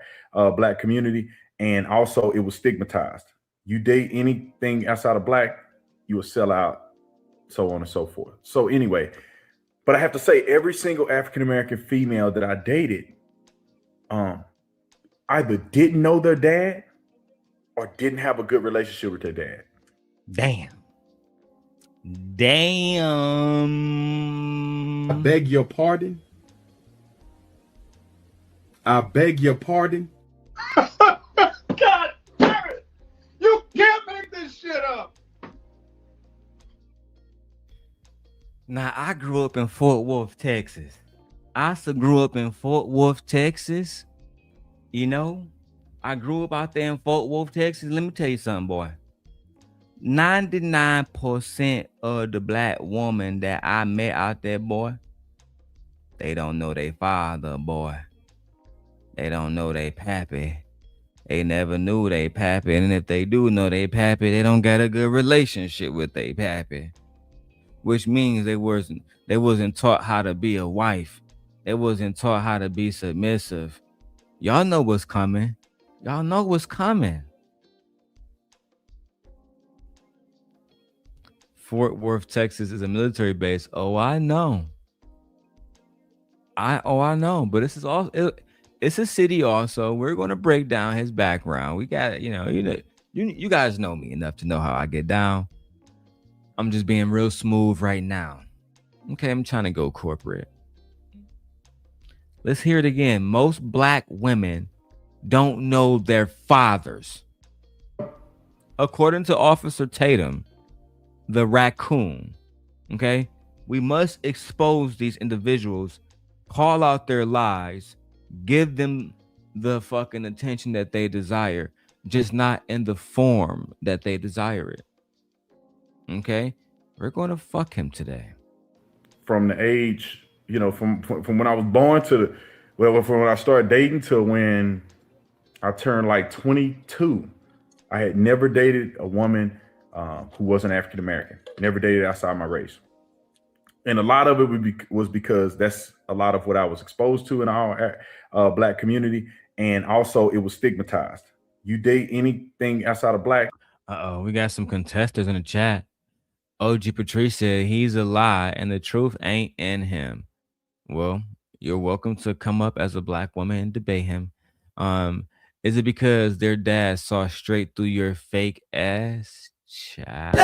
Speaker 15: black community. And also it was stigmatized. You date anything outside of black, you will sell out, so on and so forth. So anyway, but I have to say every single African-American female that I dated either didn't know their dad or didn't have a good relationship with their dad.
Speaker 1: Damn.
Speaker 7: I beg your pardon. I beg your pardon. God damn it! You can't make this shit up.
Speaker 1: Now, I grew up in Fort Worth, Texas. I grew up in Fort Worth, Texas. I grew up out there in Fort Worth, Texas. Let me tell you something, boy. 99% of the black woman that I met out there, boy, they don't know their father, boy. They don't know their pappy. They never knew they pappy. And if they do know they pappy, they don't got a good relationship with they pappy. Which means they wasn't taught how to be a wife. They wasn't taught how to be submissive. Y'all know what's coming. Y'all know what's coming. Fort Worth, Texas is a military base. Oh, I know. I know. But this is also it's a city also. We're going to break down his background. We got, you guys know me enough to know how I get down. I'm just being real smooth right now. Okay, I'm trying to go corporate. Let's hear it again. Most black women don't know their fathers. According to Officer Tatum, the raccoon, okay? We must expose these individuals, call out their lies, give them the fucking attention that they desire, just not in the form that they desire it. Okay? We're going to fuck him today.
Speaker 15: From the age, from when I was born to from when I started dating to when I turned like 22, I had never dated a woman who wasn't African American. Never dated outside my race. And a lot of it was because that's a lot of what I was exposed to in our Black community. And also it was stigmatized. You date anything outside of Black.
Speaker 1: Uh-oh, we got some contestants in the chat. OG Patrice said he's a lie and the truth ain't in him. Well, you're welcome to come up as a Black woman and debate him. Is it because their dad saw straight through your fake ass? Child.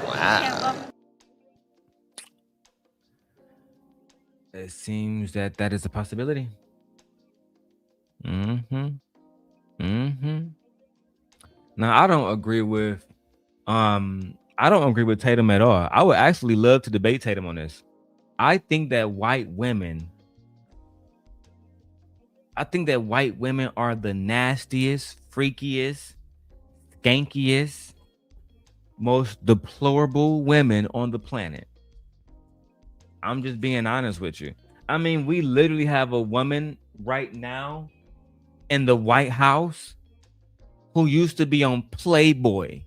Speaker 3: Wow.
Speaker 1: It seems that is a possibility. Now, I don't agree with Tatum at all. I would actually love to debate Tatum on this. I think that white women are the nastiest, freakiest, skankiest, most deplorable women on the planet. I'm just being honest with you. I mean, we literally have a woman right now in the White House who used to be on Playboy.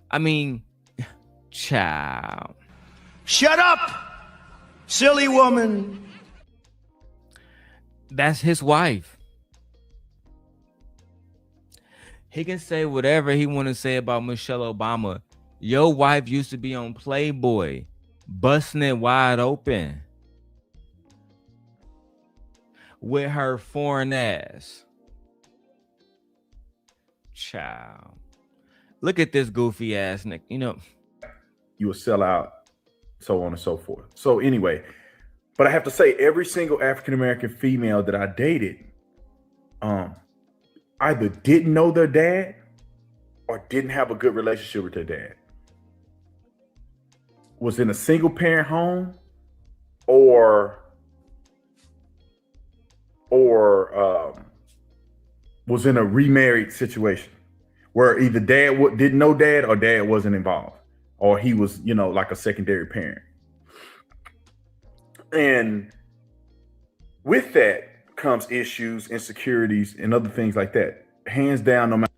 Speaker 1: I mean, child.
Speaker 16: Shut up, silly woman.
Speaker 1: That's his wife. He can say whatever he want to say about Michelle Obama. Your wife used to be on Playboy, busting it wide open with her foreign ass. Child. Look at this goofy ass Nick. You
Speaker 15: will sell out, so on and so forth. So anyway, but I have to say, every single African-American female that I dated either didn't know their dad or didn't have a good relationship with their dad. Was in a single parent home or was in a remarried situation where either dad didn't know dad or dad wasn't involved, or he was, like a secondary parent. And with that comes issues, insecurities, and other things like that. Hands down, no matter.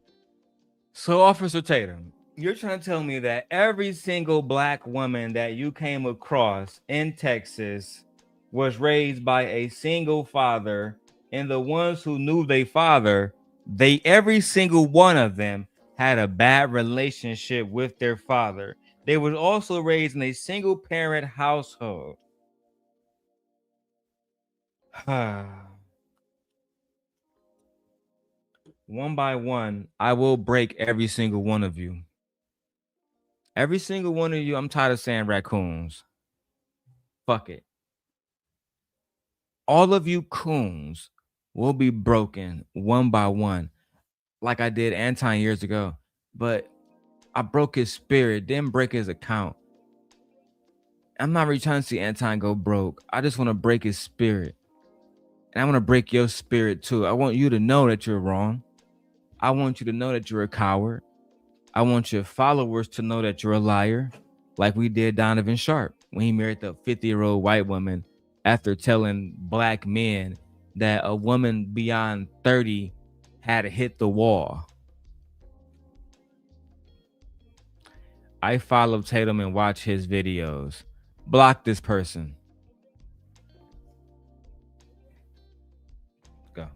Speaker 1: So, Officer Tatum, you're trying to tell me that every single Black woman that you came across in Texas was raised by a single father, and the ones who knew their father, every single one of them had a bad relationship with their father. They were also raised in a single parent household. One by one, I will break every single one of you. Every single one of you, I'm tired of saying raccoons. Fuck it. All of you coons will be broken one by one, like I did Anton years ago. But I broke his spirit, didn't break his account. I'm not really trying to see Anton go broke. I just want to break his spirit. And I want to break your spirit too. I want you to know that you're wrong. I want you to know that you're a coward. I want your followers to know that you're a liar, like we did Donovan Sharp when he married the 50-year-old white woman after telling Black men that a woman beyond 30 had to hit the wall. I follow Tatum and watch his videos. Block this person. Go.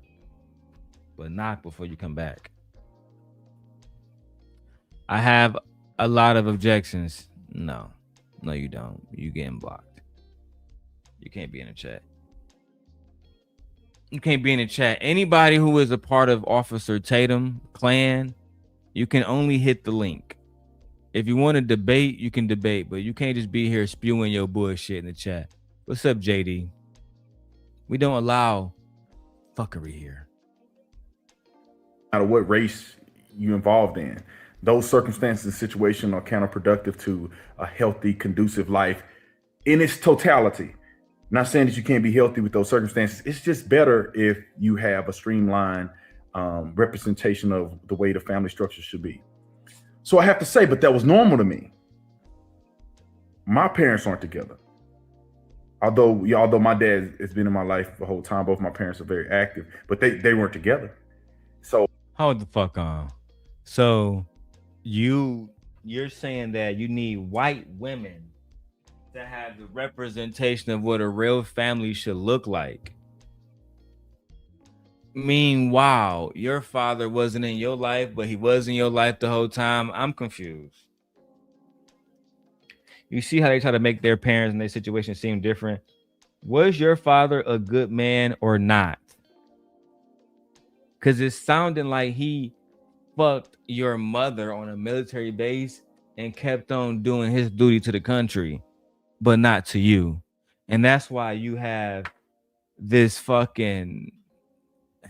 Speaker 1: But knock before you come back. I have a lot of objections. No, you don't. You getting blocked. You can't be in the chat. You can't be in the chat. Anybody who is a part of Officer Tatum clan, you can only hit the link. If you want to debate, you can debate, but you can't just be here spewing your bullshit in the chat. What's up, JD? We don't allow fuckery here.
Speaker 15: No matter what race you involved in, those circumstances and situations are counterproductive to a healthy, conducive life in its totality. I'm not saying that you can't be healthy with those circumstances. It's just better if you have a streamlined representation of the way the family structure should be. So I have to say, but that was normal to me. My parents aren't together. Although my dad has been in my life the whole time, both my parents are very active, but they weren't together. So
Speaker 1: hold the fuck on. So you're saying that you need white women to have the representation of what a real family should look like. Meanwhile, your father wasn't in your life, but he was in your life the whole time. I'm confused. You see how they try to make their parents and their situation seem different? Was your father a good man or not? Because it's sounding like he fucked your mother on a military base and kept on doing his duty to the country, but not to you. And that's why you have this fucking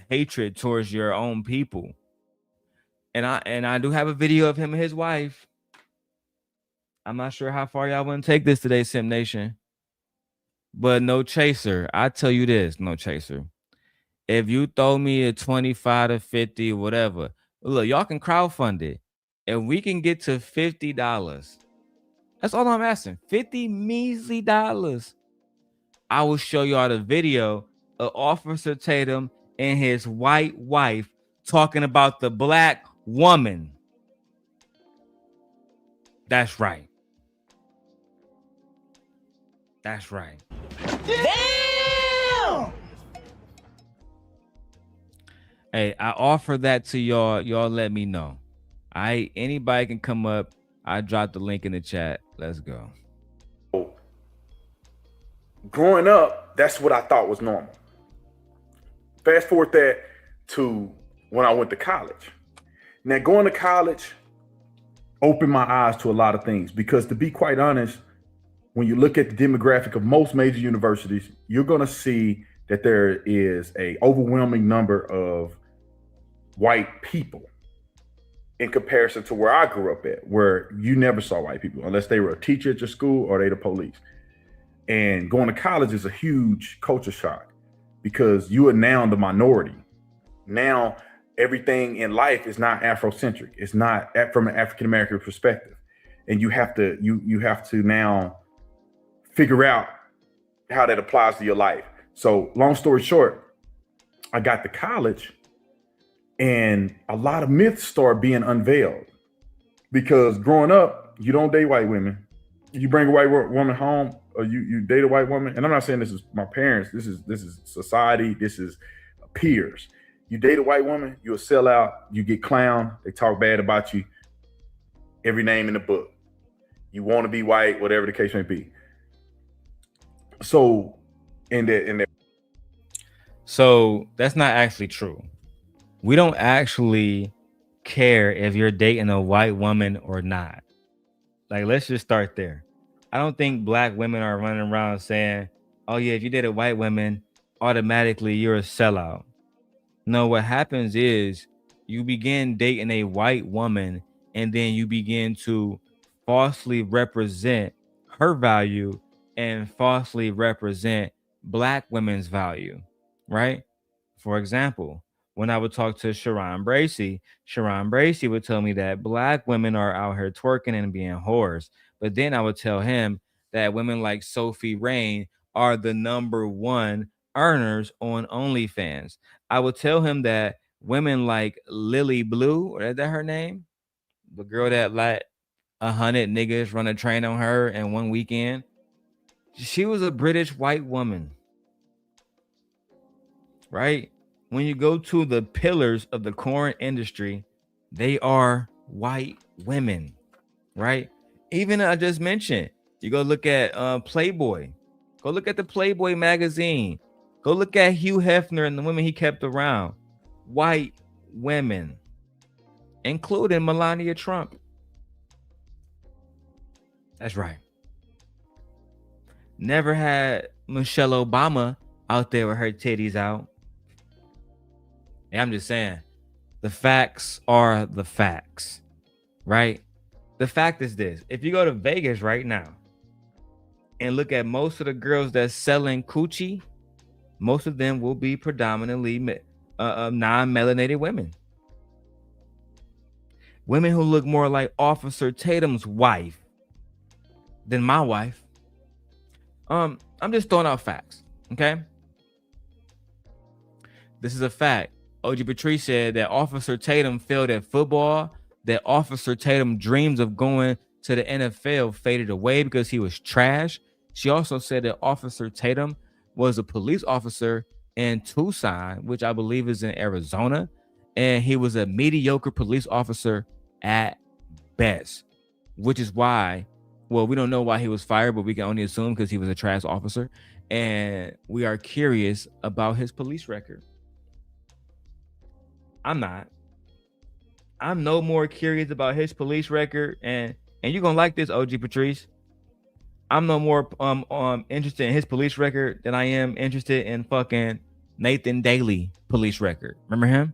Speaker 1: hatred towards your own people. And I do have a video of him and his wife. I'm not sure how far y'all want to take this today, Sim Nation. But no chaser. I tell you this, no chaser. If you throw me a 25 to 50, whatever, look, y'all can crowdfund it. If we can get to $50, that's all I'm asking. $50 measly dollars. I will show y'all the video of Officer Tatum and his white wife talking about the black woman. That's right. That's right.
Speaker 8: Damn!
Speaker 1: Hey, I offer that to y'all. Y'all let me know. Anybody can come up. I dropped the link in the chat. Let's go.
Speaker 15: Growing up, that's what I thought was normal. Fast forward that to when I went to college. Now, going to college opened my eyes to a lot of things because, to be quite honest, when you look at the demographic of most major universities, you're going to see that there is a overwhelming number of white people in comparison to where I grew up at, where you never saw white people unless they were a teacher at your school or they the police. And going to college is a huge culture shock because you are now the minority. Now, everything in life is not Afrocentric. It's not from an African-American perspective. And you have to now figure out how that applies to your life. So long story short, I got to college and a lot of myths start being unveiled because growing up, you don't date white women. You bring a white woman home or you date a white woman. And I'm not saying this is my parents. This is society. This is peers. You date a white woman, you'll sell out, you get clowned, they talk bad about you, every name in the book. You want to be white, whatever the case may be. So,
Speaker 1: So that's not actually true. We don't actually care if you're dating a white woman or not. Like, let's just start there. I don't think black women are running around saying, oh yeah, if you date a white woman, automatically you're a sellout. No, what happens is you begin dating a white woman and then you begin to falsely represent her value and falsely represent black women's value, right? For example, when I would talk to Sharon Bracey would tell me that black women are out here twerking and being whores. But then I would tell him that women like Sophie Rain are the #1 earners on OnlyFans. I would tell him that women like Lily Blue, or is that her name? The girl that let 100 niggas run a train on her in one weekend. She was a British white woman, right? When you go to the pillars of the corn industry, they are white women, right? Even I just mentioned, you go look at Playboy. Go look at the Playboy magazine. Go look at Hugh Hefner and the women he kept around. White women, including Melania Trump. That's right. Never had Michelle Obama out there with her titties out. And I'm just saying, the facts are the facts, right? The fact is this: if you go to Vegas right now and look at most of the girls that's selling coochie, most of them will be predominantly non-melanated women. women who look more like Officer Tatum's wife than my wife. I'm just throwing out facts, okay? This is a fact. OG Patrice said that Officer Tatum failed at football, that Officer Tatum dreams of going to the NFL faded away because he was trash. She also said that Officer Tatum was a police officer in Tucson, which I believe is in Arizona, and he was a mediocre police officer at best, which is why, well, we don't know why he was fired, but we can only assume because he was a trash officer, and we are curious about his police record. I'm not. I'm no more curious about his police record, and you're gonna like this, OG Patrice. I'm no more interested in his police record than I am interested in fucking Nathan Daly police record. Remember him?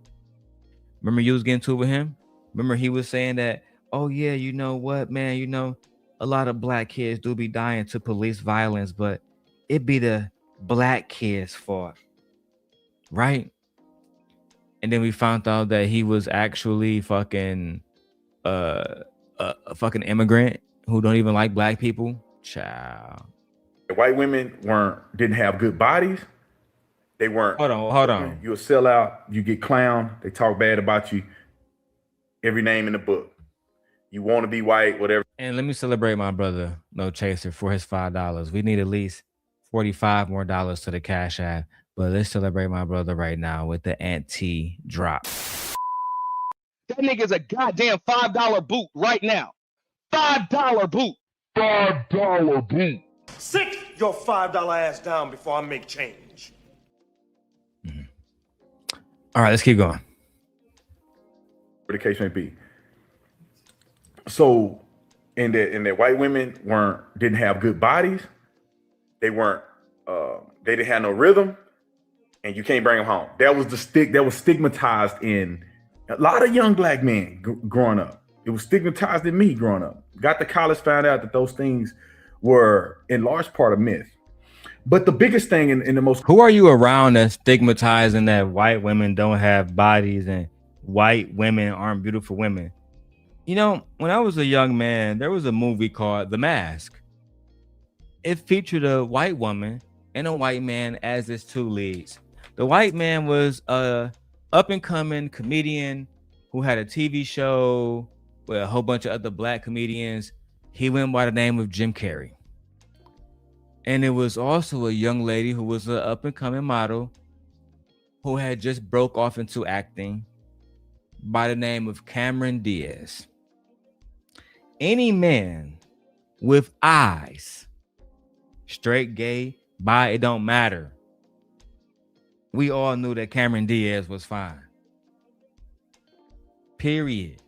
Speaker 1: Remember you was getting to it with him? Remember he was saying that, oh yeah, you know what, man, you know, a lot of black kids do be dying to police violence, but it be the black kids' fault, right? And then we found out that he was actually fucking a fucking immigrant who don't even like black people. Child.
Speaker 15: White women didn't have good bodies. They weren't.
Speaker 1: Hold on.
Speaker 15: You a sellout. You get clowned. They talk bad about you. Every name in the book. You want to be white, whatever.
Speaker 1: And let me celebrate my brother, No Chaser, for his $5. We need at least $45 more to the Cash App. But let's celebrate my brother right now with the anti-drop.
Speaker 17: That nigga's a goddamn $5 boot right now. $5 boot. $5 boot.
Speaker 16: Sit your $5 ass down before I make change.
Speaker 1: All right, let's keep going.
Speaker 15: Whatever the case may be. So, and that white women didn't have good bodies. They didn't have no rhythm, and you can't bring them home. That was that was stigmatized in a lot of young black men growing up. It was stigmatized in me growing up. Got to college, found out that those things were in large part a myth. But the biggest thing in the most...
Speaker 1: Who are you around that's stigmatizing that white women don't have bodies and white women aren't beautiful women? You know, when I was a young man, there was a movie called The Mask. It featured a white woman and a white man as its two leads. The white man was a up-and-coming comedian who had a TV show with a whole bunch of other black comedians. He went by the name of Jim Carrey. And it was also a young lady who was an up-and-coming model who had just broke off into acting by the name of Cameron Diaz. Any man with eyes, straight, gay, bi, it don't matter. We all knew that Cameron Diaz was fine. Period.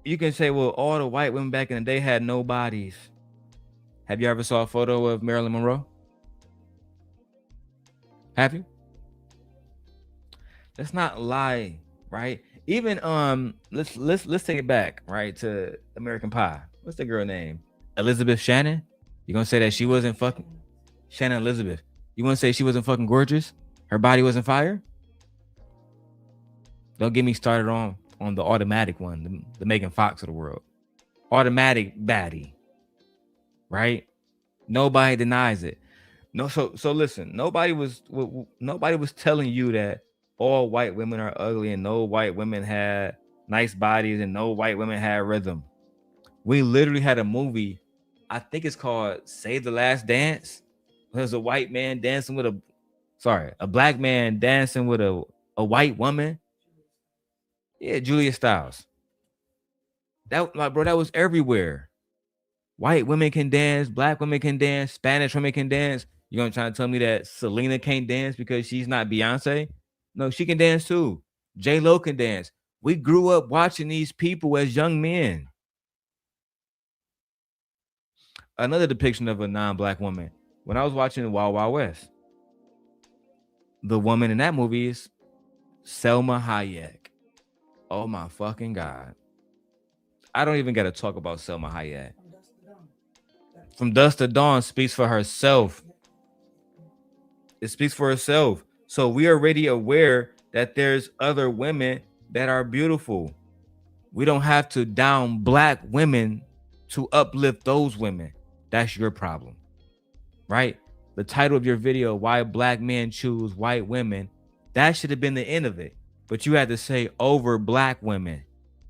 Speaker 1: You can say, well, all the white women back in the day had no bodies. Have you ever saw a photo of Marilyn Monroe? Have you? Let's not lie, right? Even let's take it back, right, to American Pie. What's the girl name? Elizabeth Shannon? You gonna say that she wasn't fucking Shannon Elizabeth? You wanna say she wasn't fucking gorgeous? Her body wasn't fire? Don't get me started on the automatic one, the Megan Fox of the world. Automatic baddie. Right? Nobody denies it. No, so listen, nobody was telling you that all white women are ugly and no white women had nice bodies and no white women had rhythm. We literally had a movie, I think it's called Save the Last Dance. There's a white man dancing with a black man dancing with a white woman. Yeah, Julia Stiles. That was everywhere. White women can dance, black women can dance, Spanish women can dance. You're gonna try to tell me that Selena can't dance because she's not Beyonce? No, she can dance too. J-Lo can dance. We grew up watching these people as young men. Another depiction of a non-black woman. When I was watching Wild Wild West, the woman in that movie is Selma Hayek. Oh my fucking God. I don't even got to talk about Selma Hayek. From Dusk to Dawn speaks for herself. It speaks for herself. So we are already aware that there's other women that are beautiful. We don't have to down black women to uplift those women. That's your problem, right? The title of your video, why black men choose white women, that should have been the end of it. But you had to say over black women.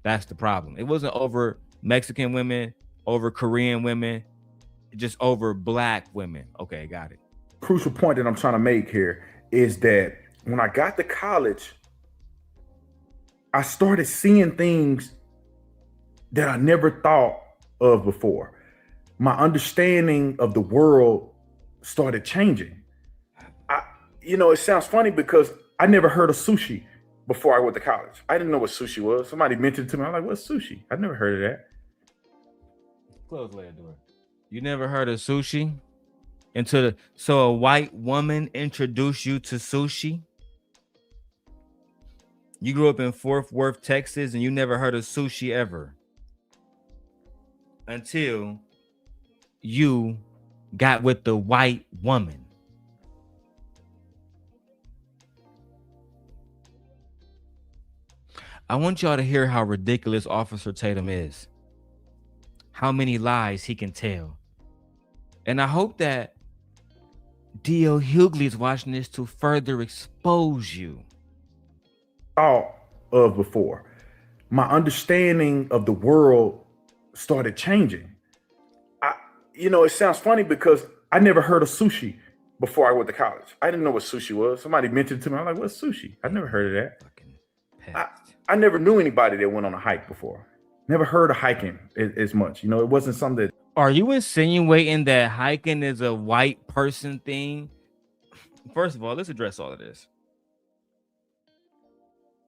Speaker 1: That's the problem. It wasn't over Mexican women, over Korean women, just over black women. Okay, got it.
Speaker 15: Crucial point that I'm trying to make here is that when I got to college, I started seeing things that I never thought of before. My understanding of the world started changing. It sounds funny because I never heard of sushi before I went to college. I didn't know what sushi was. Somebody mentioned it to me. I'm like, what's sushi? I've never heard of that.
Speaker 1: Close the door. You never heard of sushi? So a white woman introduced you to sushi? You grew up in Fort Worth, Texas, and you never heard of sushi ever. Until you got with the white woman. I want y'all to hear how ridiculous Officer Tatum is. How many lies he can tell. And I hope that D.L. Hughley is watching this to further expose you.
Speaker 15: Thought of before. My understanding of the world started changing. It sounds funny because I never heard of sushi before I went to college. I didn't know what sushi was. Somebody mentioned it to me. I'm like, what's sushi? I've never heard of that. I never knew anybody that went on a hike before. Never heard of hiking as much. It wasn't something that.
Speaker 1: Are you insinuating that hiking is a white person thing? First of all, let's address all of this.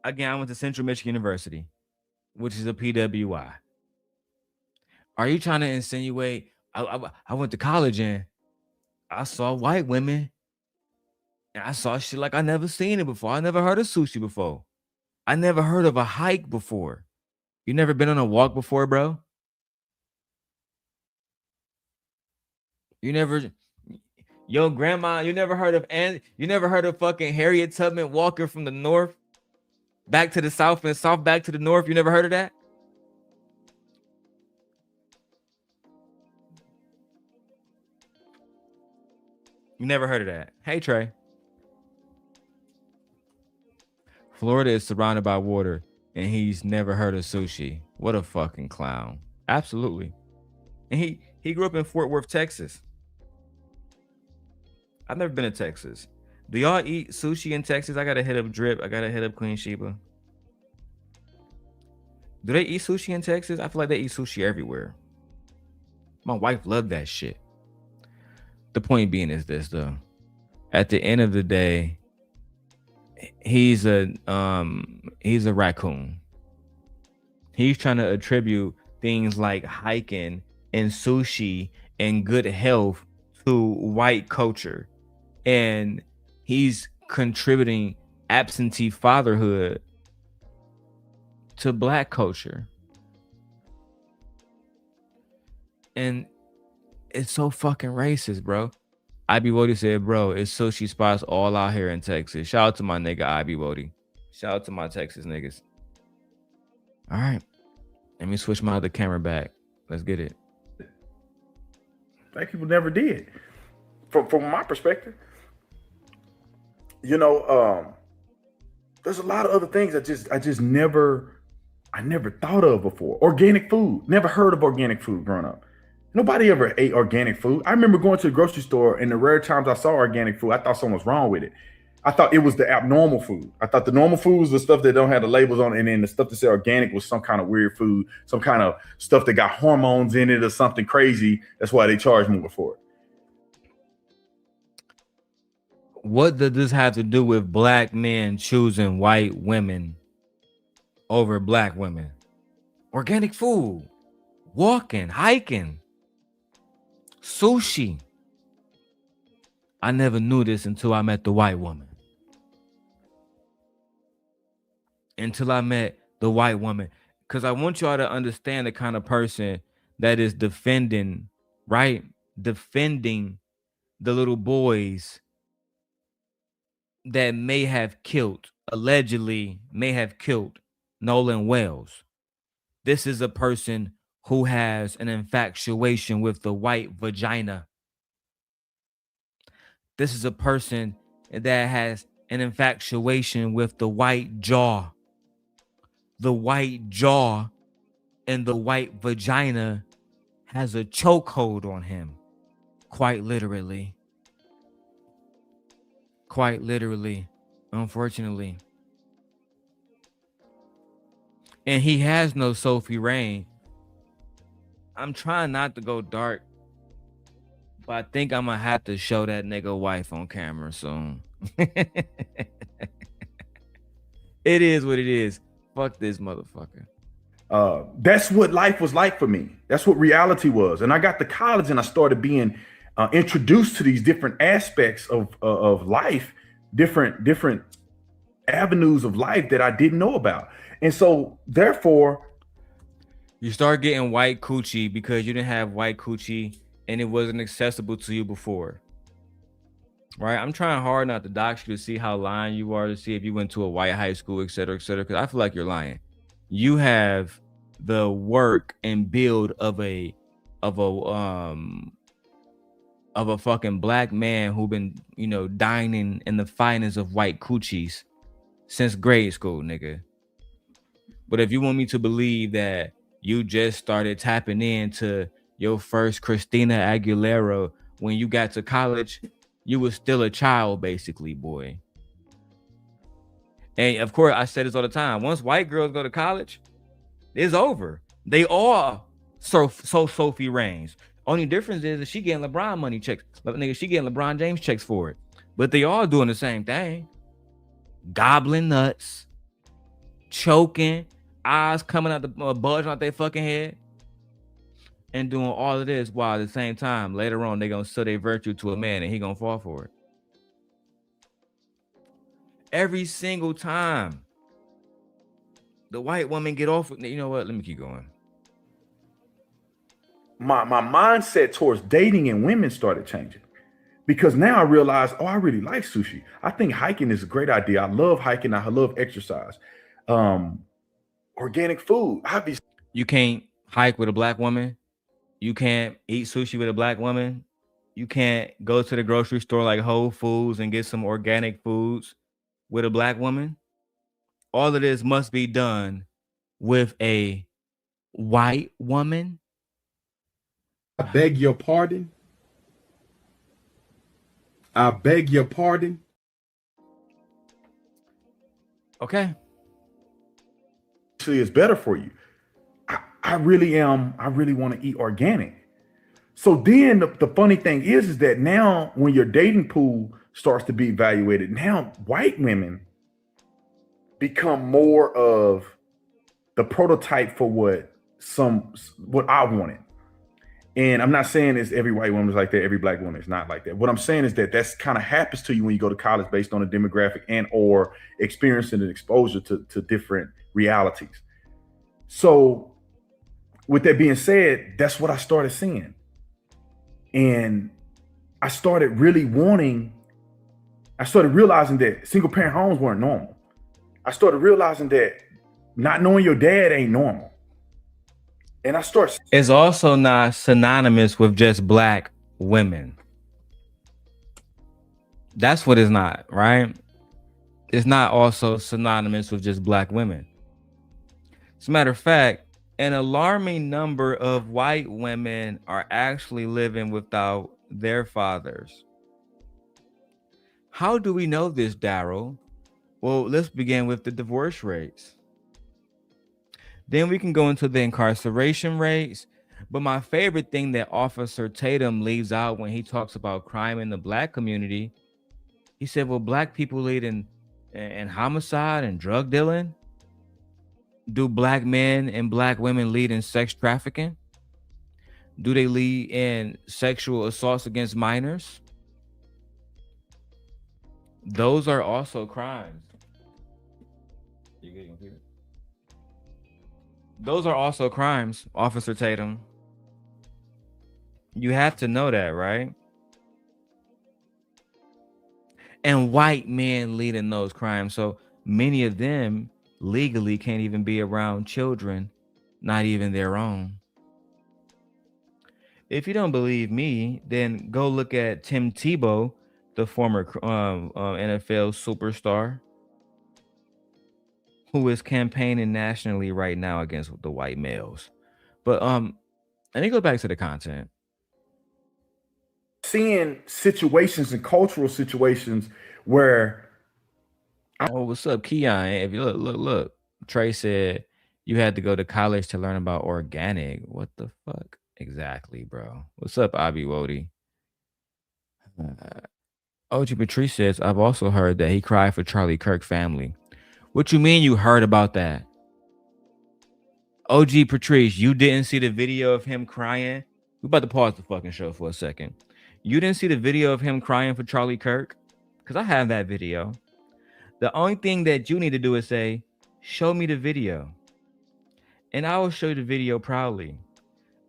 Speaker 1: Again, I went to Central Michigan University, which is a PWI. Are you trying to insinuate I went to college and I saw white women and I saw shit like I never seen it before. I never heard of sushi before. I never heard of a hike before. You never been on a walk before, bro? Your grandma, you never heard of fucking Harriet Tubman walking from the north back to the south and south back to the north? You never heard of that? You never heard of that? Hey, Trey. Florida is surrounded by water, and he's never heard of sushi. What a fucking clown. Absolutely. And he grew up in Fort Worth, Texas. I've never been to Texas. Do y'all eat sushi in Texas? I gotta hit up Drip. I gotta hit up Queen Sheba. Do they eat sushi in Texas? I feel like they eat sushi everywhere. My wife loved that shit. The point being is this, though. At the end of the day, he's a raccoon. He's trying to attribute things like hiking and sushi and good health to white culture. And he's contributing absentee fatherhood to black culture. And it's so fucking racist, bro. IB Wody said, bro, it's sushi spots all out here in Texas. Shout out to my nigga IB Wody. Shout out to my Texas niggas. All right. Let me switch my other camera back. Let's get it.
Speaker 15: Black people never did. From my perspective, there's a lot of other things I never thought of before. Organic food. Never heard of organic food growing up. Nobody ever ate organic food. I remember going to the grocery store, and the rare times I saw organic food, I thought something was wrong with it. I thought it was the abnormal food. I thought the normal food was the stuff that don't have the labels on it, and then the stuff that said organic was some kind of weird food, some kind of stuff that got hormones in it or something crazy. That's why they charge more for it.
Speaker 1: What does this have to do with black men choosing white women over black women? Organic food, walking, hiking, sushi. I never knew this until I met the white woman. Until I met the white woman. Because I want y'all to understand the kind of person that is defending, right? Defending the little boys that may have killed, allegedly may have killed Nolan Wells. This is a person who has an infatuation with the white vagina. This is a person that has an infatuation with the white jaw. The white jaw and the white vagina has a chokehold on him. Quite literally. Quite literally, unfortunately. And he has no Sophie Rain. I'm trying not to go dark, but I think I'm gonna have to show that nigga wife on camera soon. It is what it is. Fuck this motherfucker.
Speaker 15: That's what life was like for me. That's what reality was. And I got to college and I started being introduced to these different aspects of life, different avenues of life that I didn't know about. And so therefore,
Speaker 1: you start getting white coochie because you didn't have white coochie and it wasn't accessible to you before. Right? I'm trying hard not to dox you to see how lying you are, to see if you went to a white high school, et cetera, because I feel like you're lying. You have the work and build of a fucking black man who been, dining in the finest of white coochies since grade school, nigga. But if you want me to believe that you just started tapping into your first Christina Aguilera when you got to college, you was still a child, basically, boy. And of course, I say this all the time. Once white girls go to college, it's over. They all so Sophie Rains. Only difference is that she getting LeBron money checks. But nigga, she getting LeBron James checks for it. But they all doing the same thing. Gobbling nuts, choking, eyes coming out the budge out their fucking head, and doing all of this while at the same time later on they gonna sell their virtue to a man and he gonna fall for it. Every single time the white woman get off with, you know what? Let me keep going.
Speaker 15: My mindset towards dating and women started changing because now I realize, I really like sushi. I think hiking is a great idea. I love hiking. I love exercise. Organic food. Obviously,
Speaker 1: you can't hike with a black woman. You can't eat sushi with a black woman. You can't go to the grocery store like Whole Foods and get some organic foods with a black woman. All of this must be done with a white woman.
Speaker 7: I beg your pardon. I beg your pardon.
Speaker 1: Okay.
Speaker 15: Actually, it's better for you. I really want to eat organic. So then the funny thing is that now when your dating pool starts to be evaluated, now white women become more of the prototype for what I wanted. And I'm not saying it's every white woman is like that, every black woman is not like that. What I'm saying is that that's kind of happens to you when you go to college based on a demographic and or experiencing and exposure to different realities. So with that being said, that's what I started seeing. And I started realizing that single parent homes weren't normal. I started realizing that not knowing your dad ain't normal. And
Speaker 1: it's also not synonymous with just black women. That's what it's not, right? It's not also synonymous with just black women. As a matter of fact, an alarming number of white women are actually living without their fathers. How do we know this, Darrel? Well, let's begin with the divorce rates. Then we can go into the incarceration rates. But my favorite thing that Officer Tatum leaves out when he talks about crime in the black community, he said, well, black people lead in homicide and drug dealing. Do black men and black women lead in sex trafficking? Do they lead in sexual assaults against minors? Those are also crimes. Those are also crimes, Officer Tatum. You have to know that, right? And white men lead in those crimes. So many of them legally can't even be around children not even their own. If you don't believe me, then go look at Tim Tebow, the former NFL superstar, who is campaigning nationally right now against the white males. But let me go back to the content.
Speaker 15: Seeing situations and cultural situations where
Speaker 1: what's up, Keon? If you look. Trey said you had to go to college to learn about organic. What the fuck? Exactly, bro. What's up, Abi Wody? OG Patrice says, I've also heard that he cried for Charlie Kirk family. What you mean you heard about that? OG Patrice, you didn't see the video of him crying? We're about to pause the fucking show for a second. You didn't see the video of him crying for Charlie Kirk? Because I have that video. The only thing that you need to do is say, show me the video. And I will show you the video proudly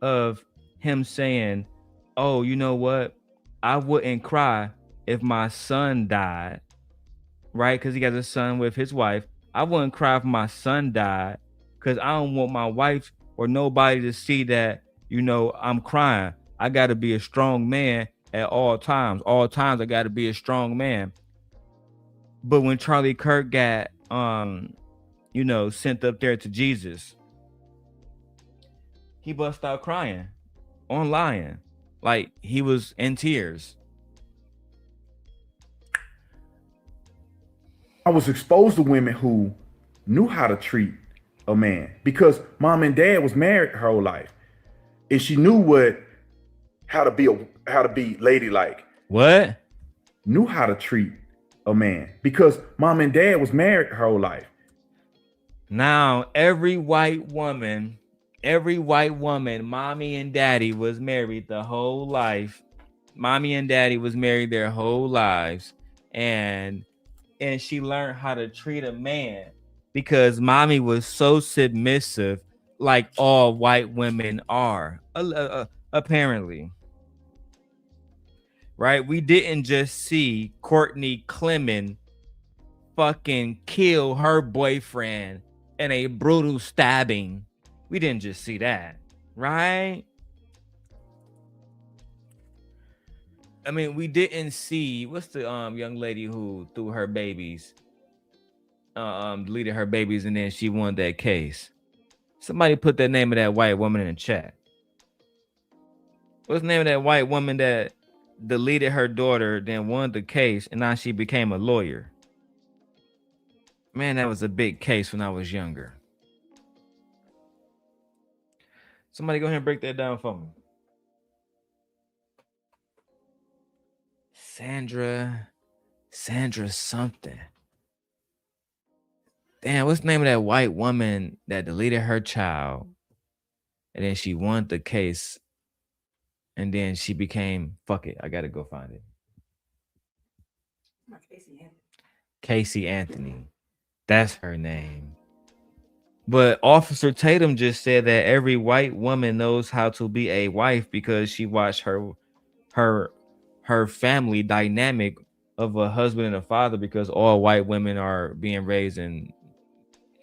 Speaker 1: of him saying, oh, you know what? I wouldn't cry if my son died, right? Because he got a son with his wife. I wouldn't cry if my son died because I don't want my wife or nobody to see that, you know, I'm crying. I got to be a strong man at all times. All times I got to be a strong man. But when Charlie Kirk got, you know, sent up there to Jesus, he bust out crying online. Like he was in tears.
Speaker 15: I was exposed to women who knew how to treat a man because mom and dad was married her whole life. And she knew how to be ladylike.
Speaker 1: What?
Speaker 15: Knew how to treat a man because mom and dad was married her whole life.
Speaker 1: Now, every white woman, mommy and daddy was married the whole life. Mommy and daddy was married their whole lives. And she learned how to treat a man because mommy was so submissive, like all white women are, apparently. Right? We didn't just see Courtney Clement fucking kill her boyfriend in a brutal stabbing. We didn't just see that, right? I mean, we didn't see, what's the young lady who threw her babies, deleted her babies, and then she won that case. Somebody put the name of that white woman in the chat. What's the name of that white woman that deleted her daughter, then won the case, and now she became a lawyer? Man, that was a big case when I was younger. Somebody go ahead and break that down for me. Sandra something. Damn, what's the name of that white woman that deleted her child, and then she won the case, and then she became, fuck it, I gotta go find it. Casey Anthony. That's her name. But Officer Tatum just said that every white woman knows how to be a wife because she watched her family dynamic of a husband and a father, because all white women are being raised in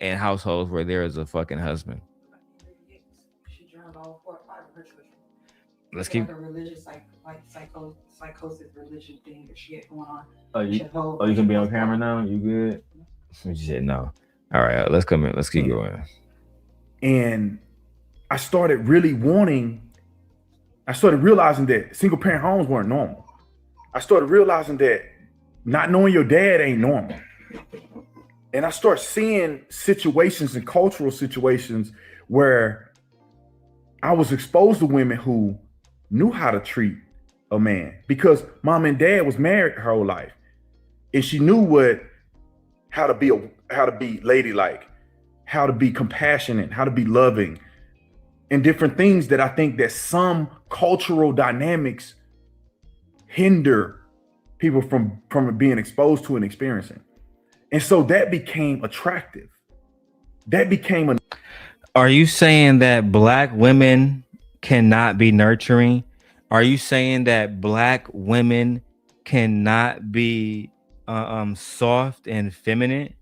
Speaker 1: households where there is a fucking husband. Let's keep.
Speaker 18: Like a religious, psychosis religion thing that she had going on.
Speaker 1: You can be on camera now. You good? She said no. All right, let's come in. Let's keep going.
Speaker 15: And I started realizing that single parent homes weren't normal. I started realizing that not knowing your dad ain't normal. And I start seeing situations and cultural situations where I was exposed to women who knew how to treat a man because mom and dad was married her whole life. And she knew how to be ladylike, how to be compassionate, how to be loving, and different things that I think that some cultural dynamics hinder people from being exposed to and experiencing. And so that became attractive.
Speaker 1: Are you saying that Black women cannot be nurturing? Are you saying that Black women cannot be soft and feminine?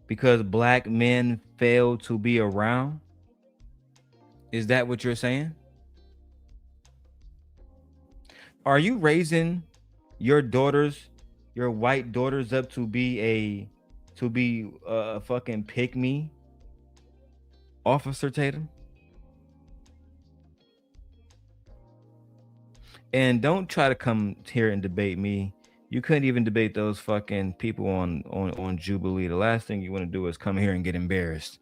Speaker 1: because black men fail to be around? Is that what you're saying? Are you raising your daughters, your white daughters, up to be a fucking pick me, Officer Tatum? And don't try to come here and debate me. You couldn't even debate those fucking people on Jubilee. The last thing you want to do is come here and get embarrassed,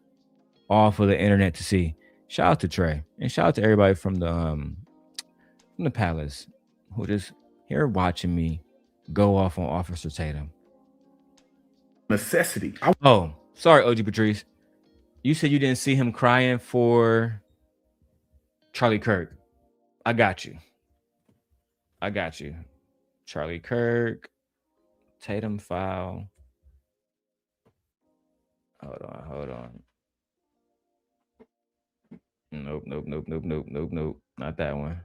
Speaker 1: all for the internet to see. Shout out to Trey and shout out to everybody from the palace who just here watching me go off on Officer Tatum.
Speaker 15: Necessity.
Speaker 1: Oh, sorry, OG Patrice. You said you didn't see him crying for Charlie Kirk. I got you. Charlie Kirk, Tatum file. Hold on. Nope. Not that one.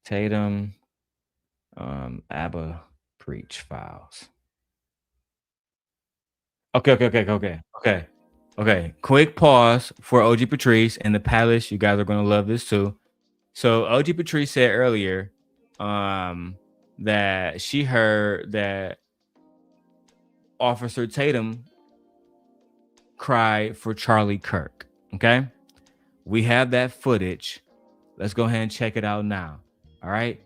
Speaker 1: Tatum, Abba Preach files. Okay. Quick pause for OG Patrice and the Palace. You guys are gonna love this too. So OG Patrice said earlier, that she heard that Officer Tatum cried for Charlie Kirk. Okay, we have that footage. Let's go ahead and check it out now. All right,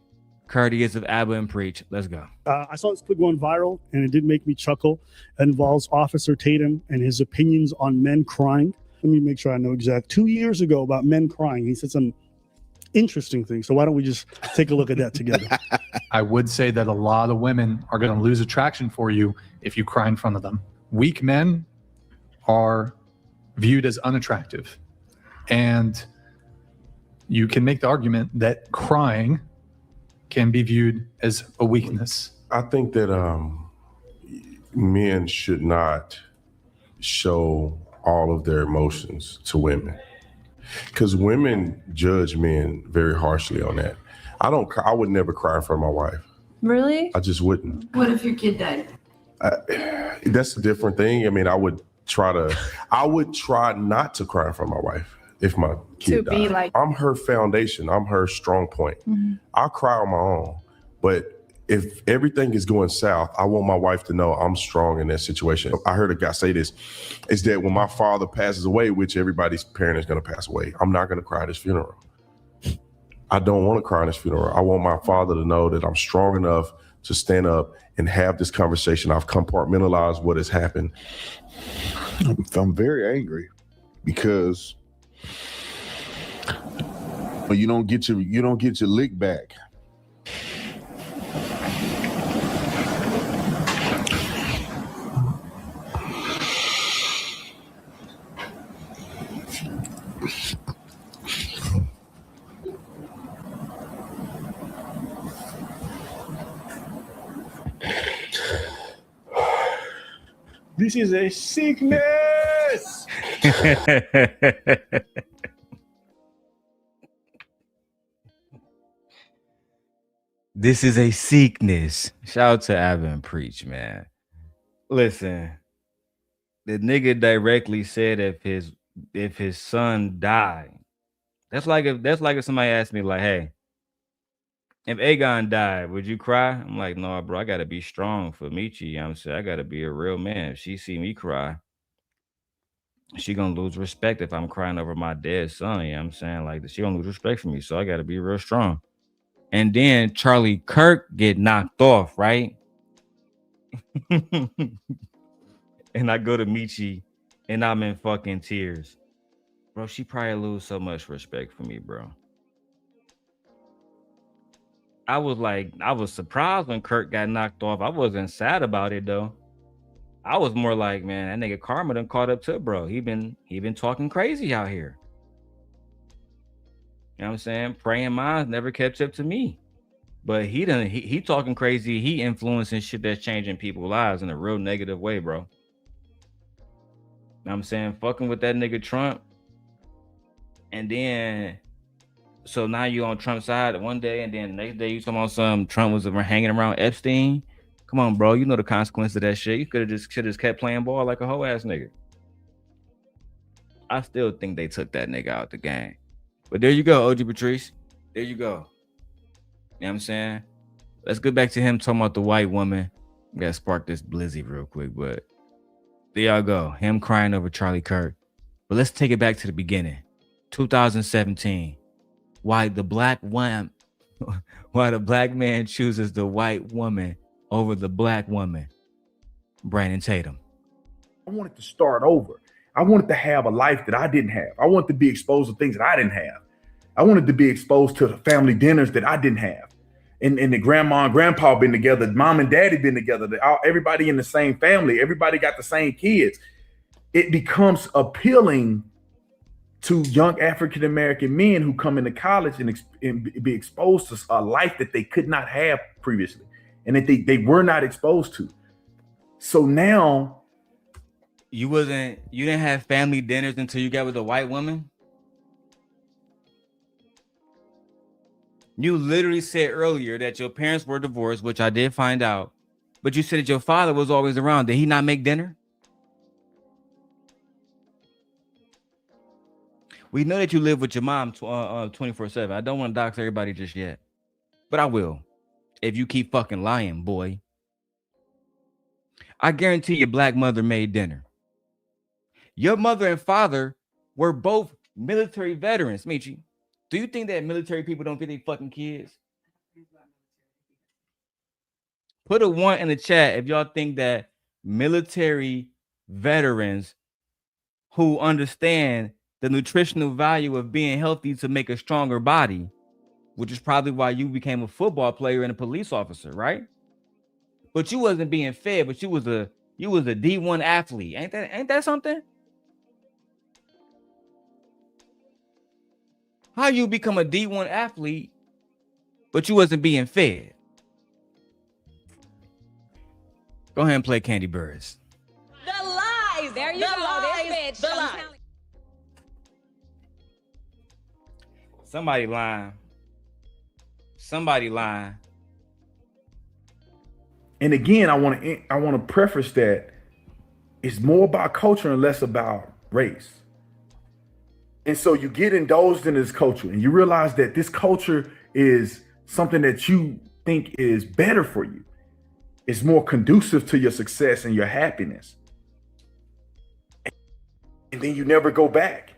Speaker 1: courteous of Abba and Preach. Let's go.
Speaker 19: I saw this clip going viral, and it did make me chuckle. It involves Officer Tatum and his opinions on men crying. Let me make sure I know exact. 2 years ago, about men crying, he said some interesting things. So why don't we just take a look at that together?
Speaker 20: I would say that a lot of women are going to lose attraction for you if you cry in front of them. Weak men are viewed as unattractive. And you can make the argument that crying can be viewed as a weakness.
Speaker 21: I think that men should not show all of their emotions to women, because women judge men very harshly on that. I would never cry in front of my wife.
Speaker 6: Really?
Speaker 21: I just wouldn't.
Speaker 6: What if your kid died?
Speaker 21: That's a different thing. I mean, I would try not to cry in front of my wife if my kid
Speaker 6: To be
Speaker 21: died.
Speaker 6: like-
Speaker 21: I'm her foundation. I'm her strong point.
Speaker 6: Mhm.
Speaker 21: I'll cry on my own, but if everything is going south, I want my wife to know I'm strong in that situation. I heard a guy say this, is that when my father passes away, which everybody's parent is going to pass away, I'm not going to cry at his funeral. I don't want to cry at his funeral. I want my father to know that I'm strong enough to stand up and have this conversation. I've compartmentalized what has happened.
Speaker 5: I'm very angry because you don't get your lick back.
Speaker 19: This is a sickness.
Speaker 1: This is a sickness. Shout out to Abba and Preach, man. Listen, the nigga directly said if his son died, that's like if somebody asked me like, hey, if Aegon died, would you cry? I'm like, no, bro, I gotta be strong for Michi. You know what I'm saying? I gotta be a real man. If she see me cry, she gonna lose respect if I'm crying over my dead son. You know what I'm saying? Like, she gonna lose respect for me. So I gotta be real strong. And then Charlie Kirk get knocked off, right? And I go to Michi and I'm in fucking tears. Bro, she probably lose so much respect for me, bro. I was surprised when Kirk got knocked off. I wasn't sad about it though. I was more like, man, that nigga Karma done caught up to bro. He been talking crazy out here. You know what I'm saying? Praying minds never catch up to me. But he talking crazy. He influencing shit that's changing people's lives in a real negative way, bro. You know what I'm saying? Fucking with that nigga Trump. And then, so now you on Trump's side one day, and then the next day you talking about some Trump was hanging around Epstein. Come on, bro. You know the consequence of that shit. You should have just kept playing ball like a hoe ass nigga. I still think they took that nigga out the game. But there you go, OG Patrice. There you go. You know what I'm saying? Let's get back to him talking about the white woman. We gotta spark this blizzy real quick, but there y'all go. Him crying over Charlie Kirk. But let's take it back to the beginning. 2017. Why the black man chooses the white woman over the black woman. Brandon Tatum.
Speaker 15: I wanted to start over. I wanted to have a life that I didn't have. I wanted to be exposed to things that I didn't have. I wanted to be exposed to family dinners that I didn't have. And the grandma and grandpa been together, mom and daddy been together, everybody in the same family, everybody got the same kids. It becomes appealing to young African-American men who come into college and be exposed to a life that they could not have previously and that they were not exposed to. So now
Speaker 1: you didn't have family dinners until you got with a white woman? You literally said earlier that your parents were divorced, which I did find out, but you said that your father was always around. Did he not make dinner? We know that you live with your mom 24/7. I don't want to dox everybody just yet, but I will if you keep fucking lying, boy. I guarantee your black mother made dinner. Your mother and father were both military veterans, Michi. Do you think that military people don't feed their fucking kids? Put a 1 in the chat if y'all think that military veterans who understand the nutritional value of being healthy to make a stronger body, which is probably why you became a football player and a police officer, right? But you wasn't being fed, but you was a D1 athlete. Ain't that something? How you become a D1 athlete, but you wasn't being fed? Go ahead and play Candy Birds.
Speaker 8: The lies. There you go. This bitch. The lies.
Speaker 1: Somebody lying. Somebody lying.
Speaker 15: And again, I want to preface that it's more about culture and less about race. And so you get indulged in this culture and you realize that this culture is something that you think is better for you. It's more conducive to your success and your happiness. And then you never go back.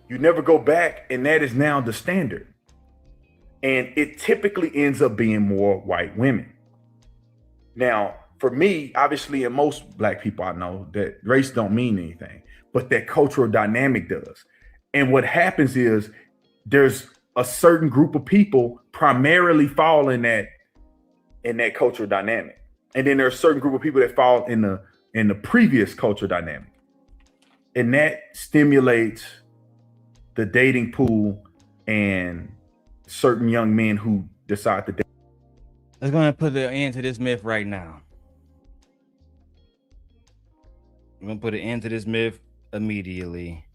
Speaker 15: You never go back, and that is now the standard. And it typically ends up being more white women. Now, for me, obviously, and most black people I know, that race don't mean anything, but that cultural dynamic does. And what happens is there's a certain group of people primarily fall in that cultural dynamic. And then there's a certain group of people that fall in the previous cultural dynamic. And that stimulates the dating pool and certain young men who decide to date.
Speaker 1: Let's go ahead and put an end to this myth right now. I'm going to put an end to this myth immediately.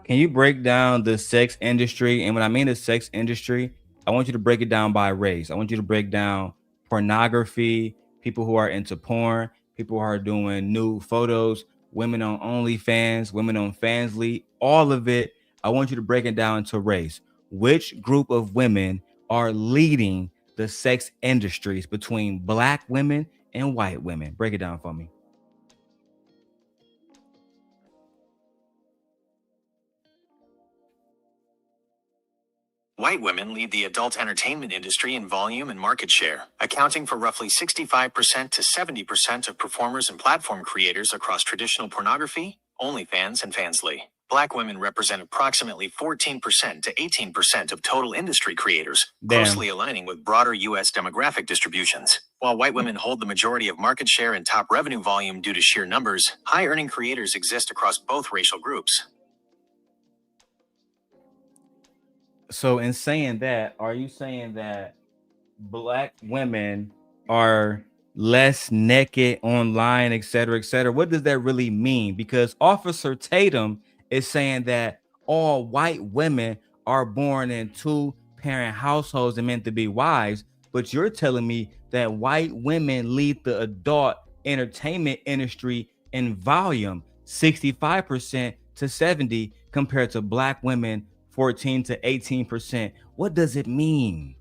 Speaker 1: Can you break down the sex industry? And when I mean the sex industry, I want you to break it down by race. I want you to break down pornography, people who are into porn, people who are doing nude photos, women on OnlyFans, women on Fansly, all of it. I want you to break it down to race. Which group of women are leading the sex industries between black women and white women? Break it down for me.
Speaker 10: White women lead the adult entertainment industry in volume and market share, accounting for roughly 65% to 70% of performers and platform creators across traditional pornography, OnlyFans, and Fansly. Black women represent approximately 14% to 18% of total industry creators, closely aligning with broader U.S. demographic distributions. While white women hold the majority of market share and top revenue volume due to sheer numbers, high-earning creators exist across both racial groups.
Speaker 1: So in saying that, are you saying that black women are less naked online, et cetera, et cetera? What does that really mean? Because Officer Tatum is saying that all white women are born in 2-parent households and meant to be wives, but you're telling me that white women lead the adult entertainment industry in volume 65% to 70% compared to black women 14 to 18%. What does it mean?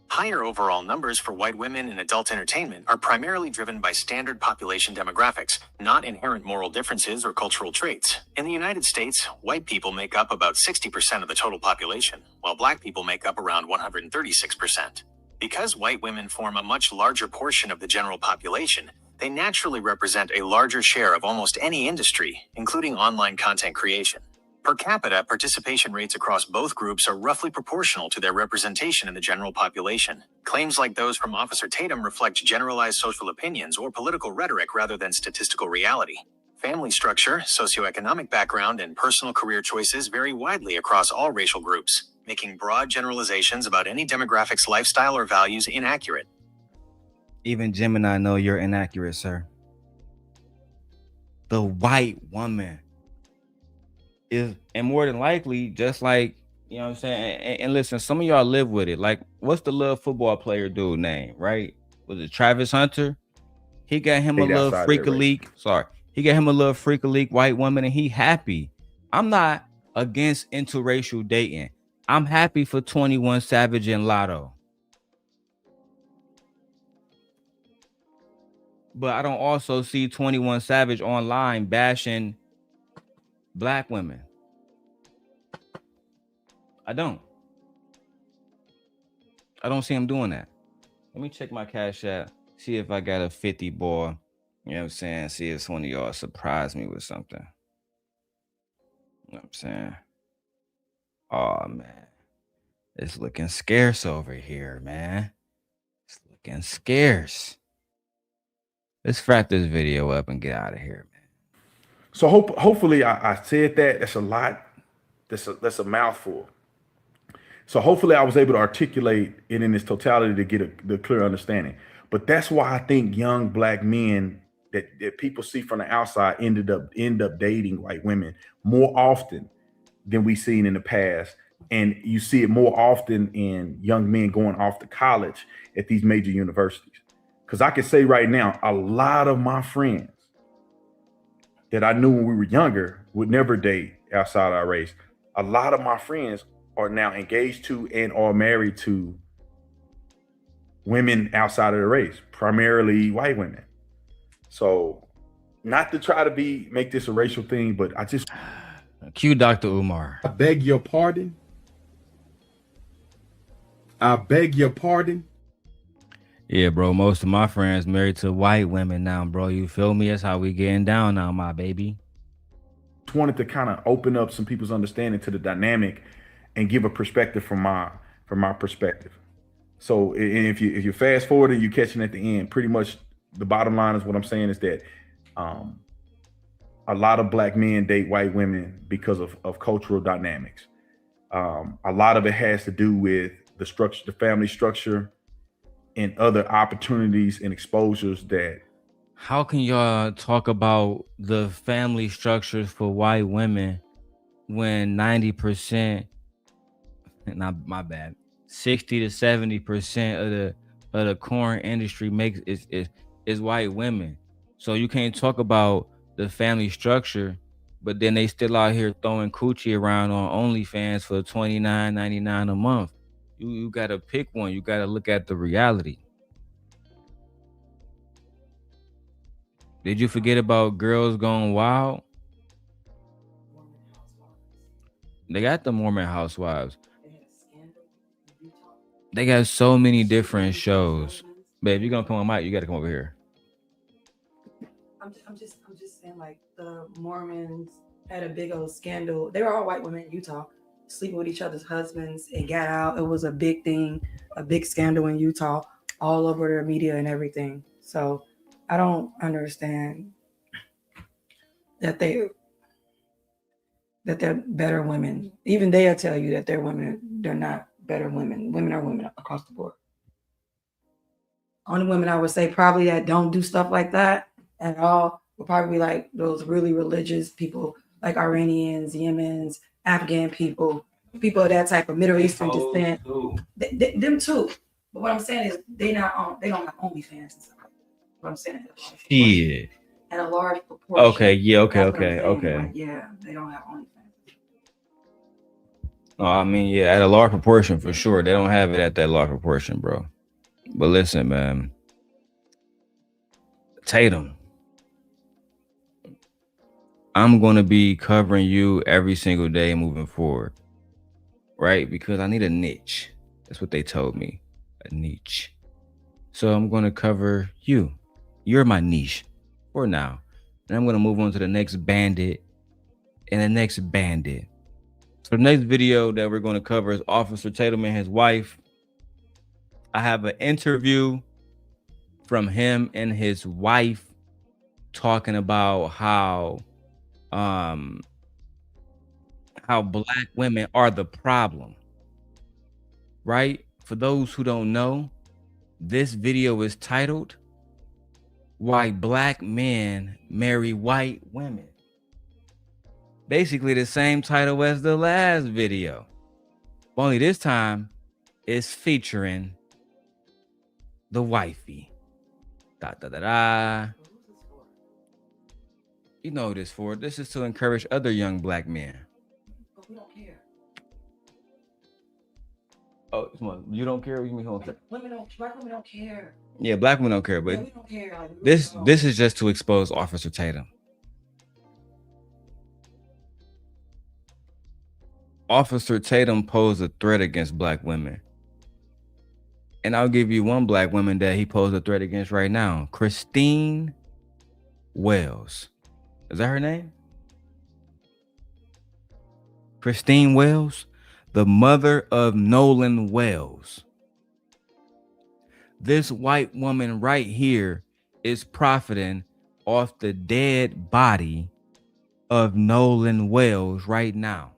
Speaker 10: Higher overall numbers for white women in adult entertainment are primarily driven by standard population demographics, not inherent moral differences or cultural traits. In the United States, white people make up about 60% of the total population, while black people make up around 136%. Because white women form a much larger portion of the general population, they naturally represent a larger share of almost any industry, including online content creation. Per capita, participation rates across both groups are roughly proportional to their representation in the general population. Claims like those from Officer Tatum reflect generalized social opinions or political rhetoric rather than statistical reality. Family structure, socioeconomic background, and personal career choices vary widely across all racial groups, making broad generalizations about any demographic's lifestyle or values inaccurate.
Speaker 1: Even Gemini know you're inaccurate, sir. The white woman is, and more than likely, just like, you know what I'm saying? And listen, some of y'all live with it. Like, what's the little football player dude name, right? Was it Travis Hunter? He got him a little freak-a-leak. Sorry. He got him a little freak-a-leak white woman, and he happy. I'm not against interracial dating. I'm happy for 21 Savage and Lotto. But I don't also see 21 Savage online bashing black women. I don't see him doing that. Let me check my Cash App, see if I got a 50 boy. You know what I'm saying? See if one of y'all surprised me with something. You know what I'm saying? Oh man, it's looking scarce over here, man. It's looking scarce. Let's wrap this video up and get out of here, man.
Speaker 15: So hopefully I said that. That's a lot. That's a mouthful. So hopefully I was able to articulate it in its totality to get the clear understanding. But that's why I think young black men that people see from the outside end up dating white women more often than we've seen in the past. And you see it more often in young men going off to college at these major universities. Because I can say right now, a lot of my friends that I knew when we were younger would never date outside our race. A lot of my friends are now engaged to and are married to women outside of the race, primarily white women. So not to try to make this a racial thing, but I just...
Speaker 1: Cue Dr. Umar.
Speaker 7: I beg your pardon. I beg your pardon.
Speaker 1: Yeah, bro, most of my friends married to white women now, bro. You feel me? That's how we getting down now, my baby.
Speaker 15: Just wanted to kind of open up some people's understanding to the dynamic and give a perspective from my perspective. So if you fast forward and you catching at the end, pretty much the bottom line is what I'm saying is that a lot of black men date white women because of cultural dynamics. A lot of it has to do with the structure, the family structure, and other opportunities and exposures that...
Speaker 1: How can y'all talk about the family structures for white women when 90%, not my bad, 60 to 70% of the corn industry is white women? So you can't talk about the family structure, but then they still out here throwing coochie around on OnlyFans for $29.99 a month. You gotta pick one. You gotta look at the reality. Did you forget about Girls Gone Wild? They got the Mormon Housewives. They got so many different shows. But if you're gonna come on mic, you gotta come over here.
Speaker 18: I'm just saying, like, the Mormons had a big old scandal. They were all white women in Utah, sleeping with each other's husbands. It got out. It was a big thing, a big scandal in Utah, all over their media and everything. So I don't understand that they're better women. Even they'll tell you that they're women. They're not better women. Women are women across the board. Only women I would say probably that don't do stuff like that at all will probably be like those really religious people, like Iranians, Yemens, Afghan people of that type of Middle Eastern descent. Them too. But what I'm saying is they don't have OnlyFans and stuff. What I'm saying is
Speaker 1: Shit.
Speaker 18: at a large proportion.
Speaker 1: Okay, yeah, okay,
Speaker 18: That's what I'm
Speaker 1: okay,
Speaker 18: saying.
Speaker 1: okay.
Speaker 18: Like, yeah, they don't have OnlyFans.
Speaker 1: Oh, I mean, yeah, at a large proportion for sure. They don't have it at that large proportion, bro. But listen, man. Tatum, I'm going to be covering you every single day moving forward, right? Because I need a niche. That's what they told me, a niche. So I'm going to cover you. You're my niche for now. And I'm going to move on to the next bandit and the next bandit. So the next video that we're going to cover is Officer Tatum and his wife. I have an interview from him and his wife talking about how black women are the problem, right? For those who don't know, this video is titled "Why Black Men Marry White Women." Basically the same title as the last video, only this time it's featuring the wifey. You know what this for. This is to encourage other young black men.
Speaker 18: But we don't care.
Speaker 1: Oh, come on. You don't care? What you mean?
Speaker 18: Black women don't care.
Speaker 1: Yeah, black women don't care, but
Speaker 18: we don't care. Like,
Speaker 1: this is just to expose Officer Tatum. Officer Tatum posed a threat against black women. And I'll give you one black woman that he posed a threat against right now. Christine Wells. Is that her name? Christine Wells, the mother of Nolan Wells. This white woman right here is profiting off the dead body of Nolan Wells right now.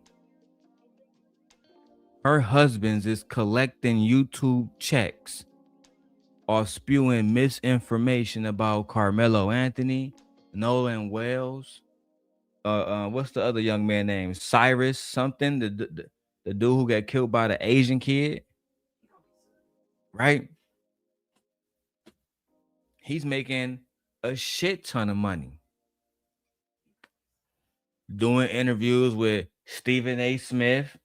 Speaker 1: Her husband is collecting YouTube checks off spewing misinformation about Carmelo Anthony, Nolan Wells. What's the other young man named Cyrus something? The dude who got killed by the Asian kid, right? He's making a shit ton of money doing interviews with Stephen A. Smith,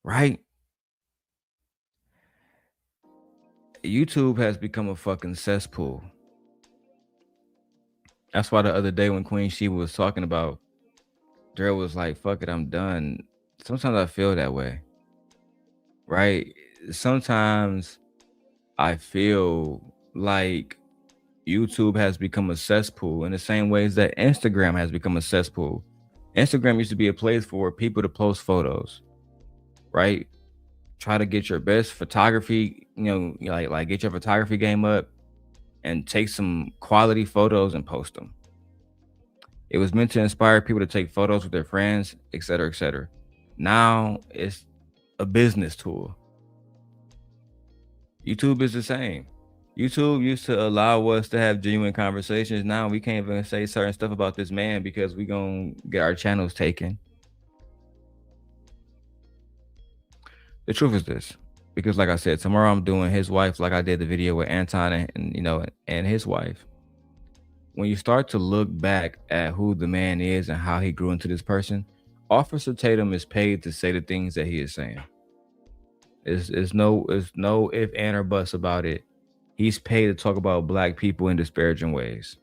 Speaker 1: right? YouTube has become a fucking cesspool. That's why the other day when Queen Sheba was talking about, Darrel was like, fuck it, I'm done. Sometimes I feel that way, right? Sometimes I feel like YouTube has become a cesspool in the same ways that Instagram has become a cesspool. Instagram used to be a place for people to post photos, right? Try to get your best photography, like get your photography game up and take some quality photos and post them. It was meant to inspire people to take photos with their friends, etc., etc. Now it's a business tool. YouTube is the same. YouTube used to allow us to have genuine conversations. Now we can't even say certain stuff about this man because we gonna get our channels taken. The truth is this, because like I said, tomorrow I'm doing his wife, like I did the video with Anton and his wife. When you start to look back at who the man is and how he grew into this person, Officer Tatum is paid to say the things that he is saying. There's no if, and, or buts about it. He's paid to talk about black people in disparaging ways.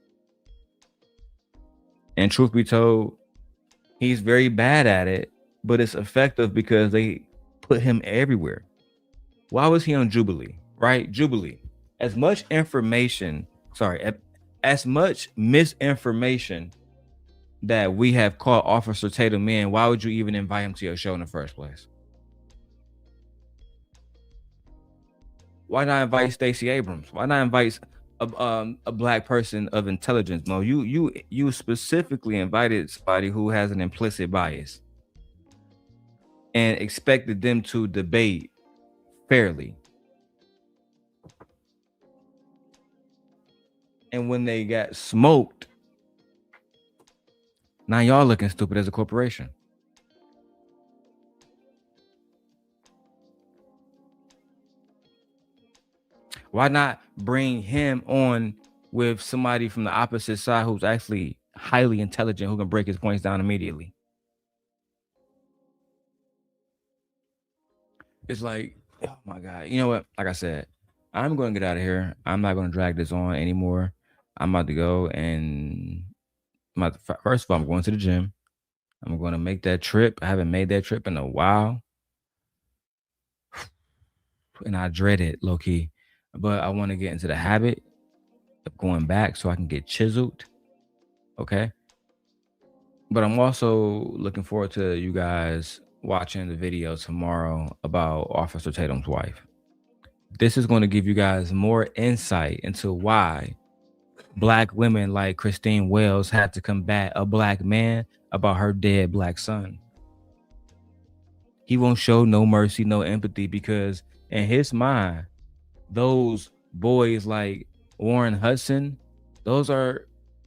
Speaker 1: And truth be told, he's very bad at it, but it's effective because they put him everywhere. Why was he on Jubilee, right? Jubilee. As much misinformation that we have caught Officer Tatum in, why would you even invite him to your show in the first place? Why not invite Stacey Abrams? Why not invite a black person of intelligence? No, you specifically invited somebody who has an implicit bias and expected them to debate fairly. And when they got smoked, now y'all looking stupid as a corporation. Why not bring him on with somebody from the opposite side who's actually highly intelligent, who can break his points down immediately? It's like, oh my God. You know what? Like I said, I'm going to get out of here. I'm not going to drag this on anymore. I'm about to go and first of all, I'm going to the gym. I'm going to make that trip. I haven't made that trip in a while. And I dread it, low key. But I want to get into the habit of going back so I can get chiseled. Okay. But I'm also looking forward to you guys watching the video tomorrow about Officer Tatum's wife. This is going to give you guys more insight into why Black women like Christine Wells had to combat a Black man about her dead Black son. He won't show no mercy, no empathy, because in his mind, those boys like Warren Hudson, those are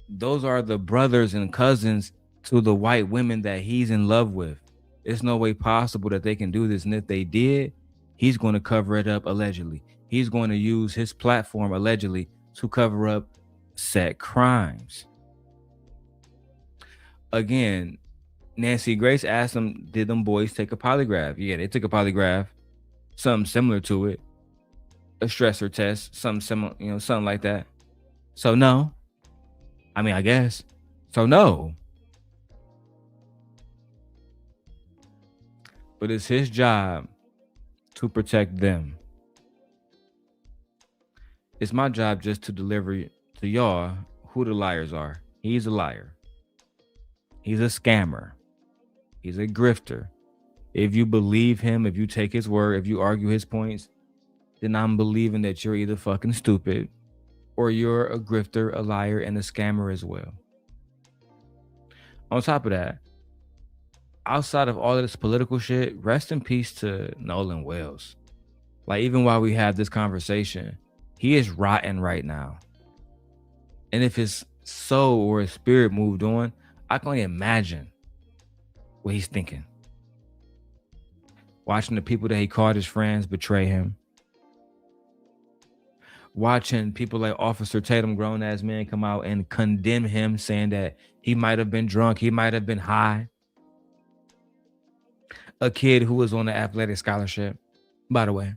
Speaker 1: the brothers and cousins to the white women that he's in love with. It's no way possible that they can do this. And if they did, he's going to cover it up allegedly. He's going to use his platform allegedly to cover up set crimes. Again, Nancy Grace asked them, did them boys take a polygraph? Yeah, they took a polygraph, something similar to it, a stressor test, something similar, something like that. So no, I mean, I guess. So no. But it's his job to protect them. It's my job just to deliver to y'all who the liars are. He's a liar. He's a scammer. He's a grifter. If you believe him, if you take his word, if you argue his points, then I'm believing that you're either fucking stupid or you're a grifter, a liar, and a scammer as well. On top of that, outside of all of this political shit, rest in peace to Nolan Wells. Like, even while we have this conversation, he is rotten right now. And if his soul or his spirit moved on, I can only imagine what he's thinking. Watching the people that he called his friends betray him. Watching people like Officer Tatum, grown-ass men, come out and condemn him, saying that he might have been drunk, he might have been high. A kid who was on the athletic scholarship, by the way.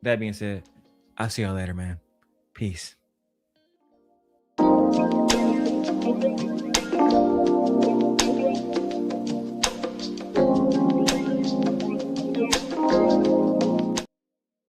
Speaker 1: That being said, I'll see y'all later, man. Peace.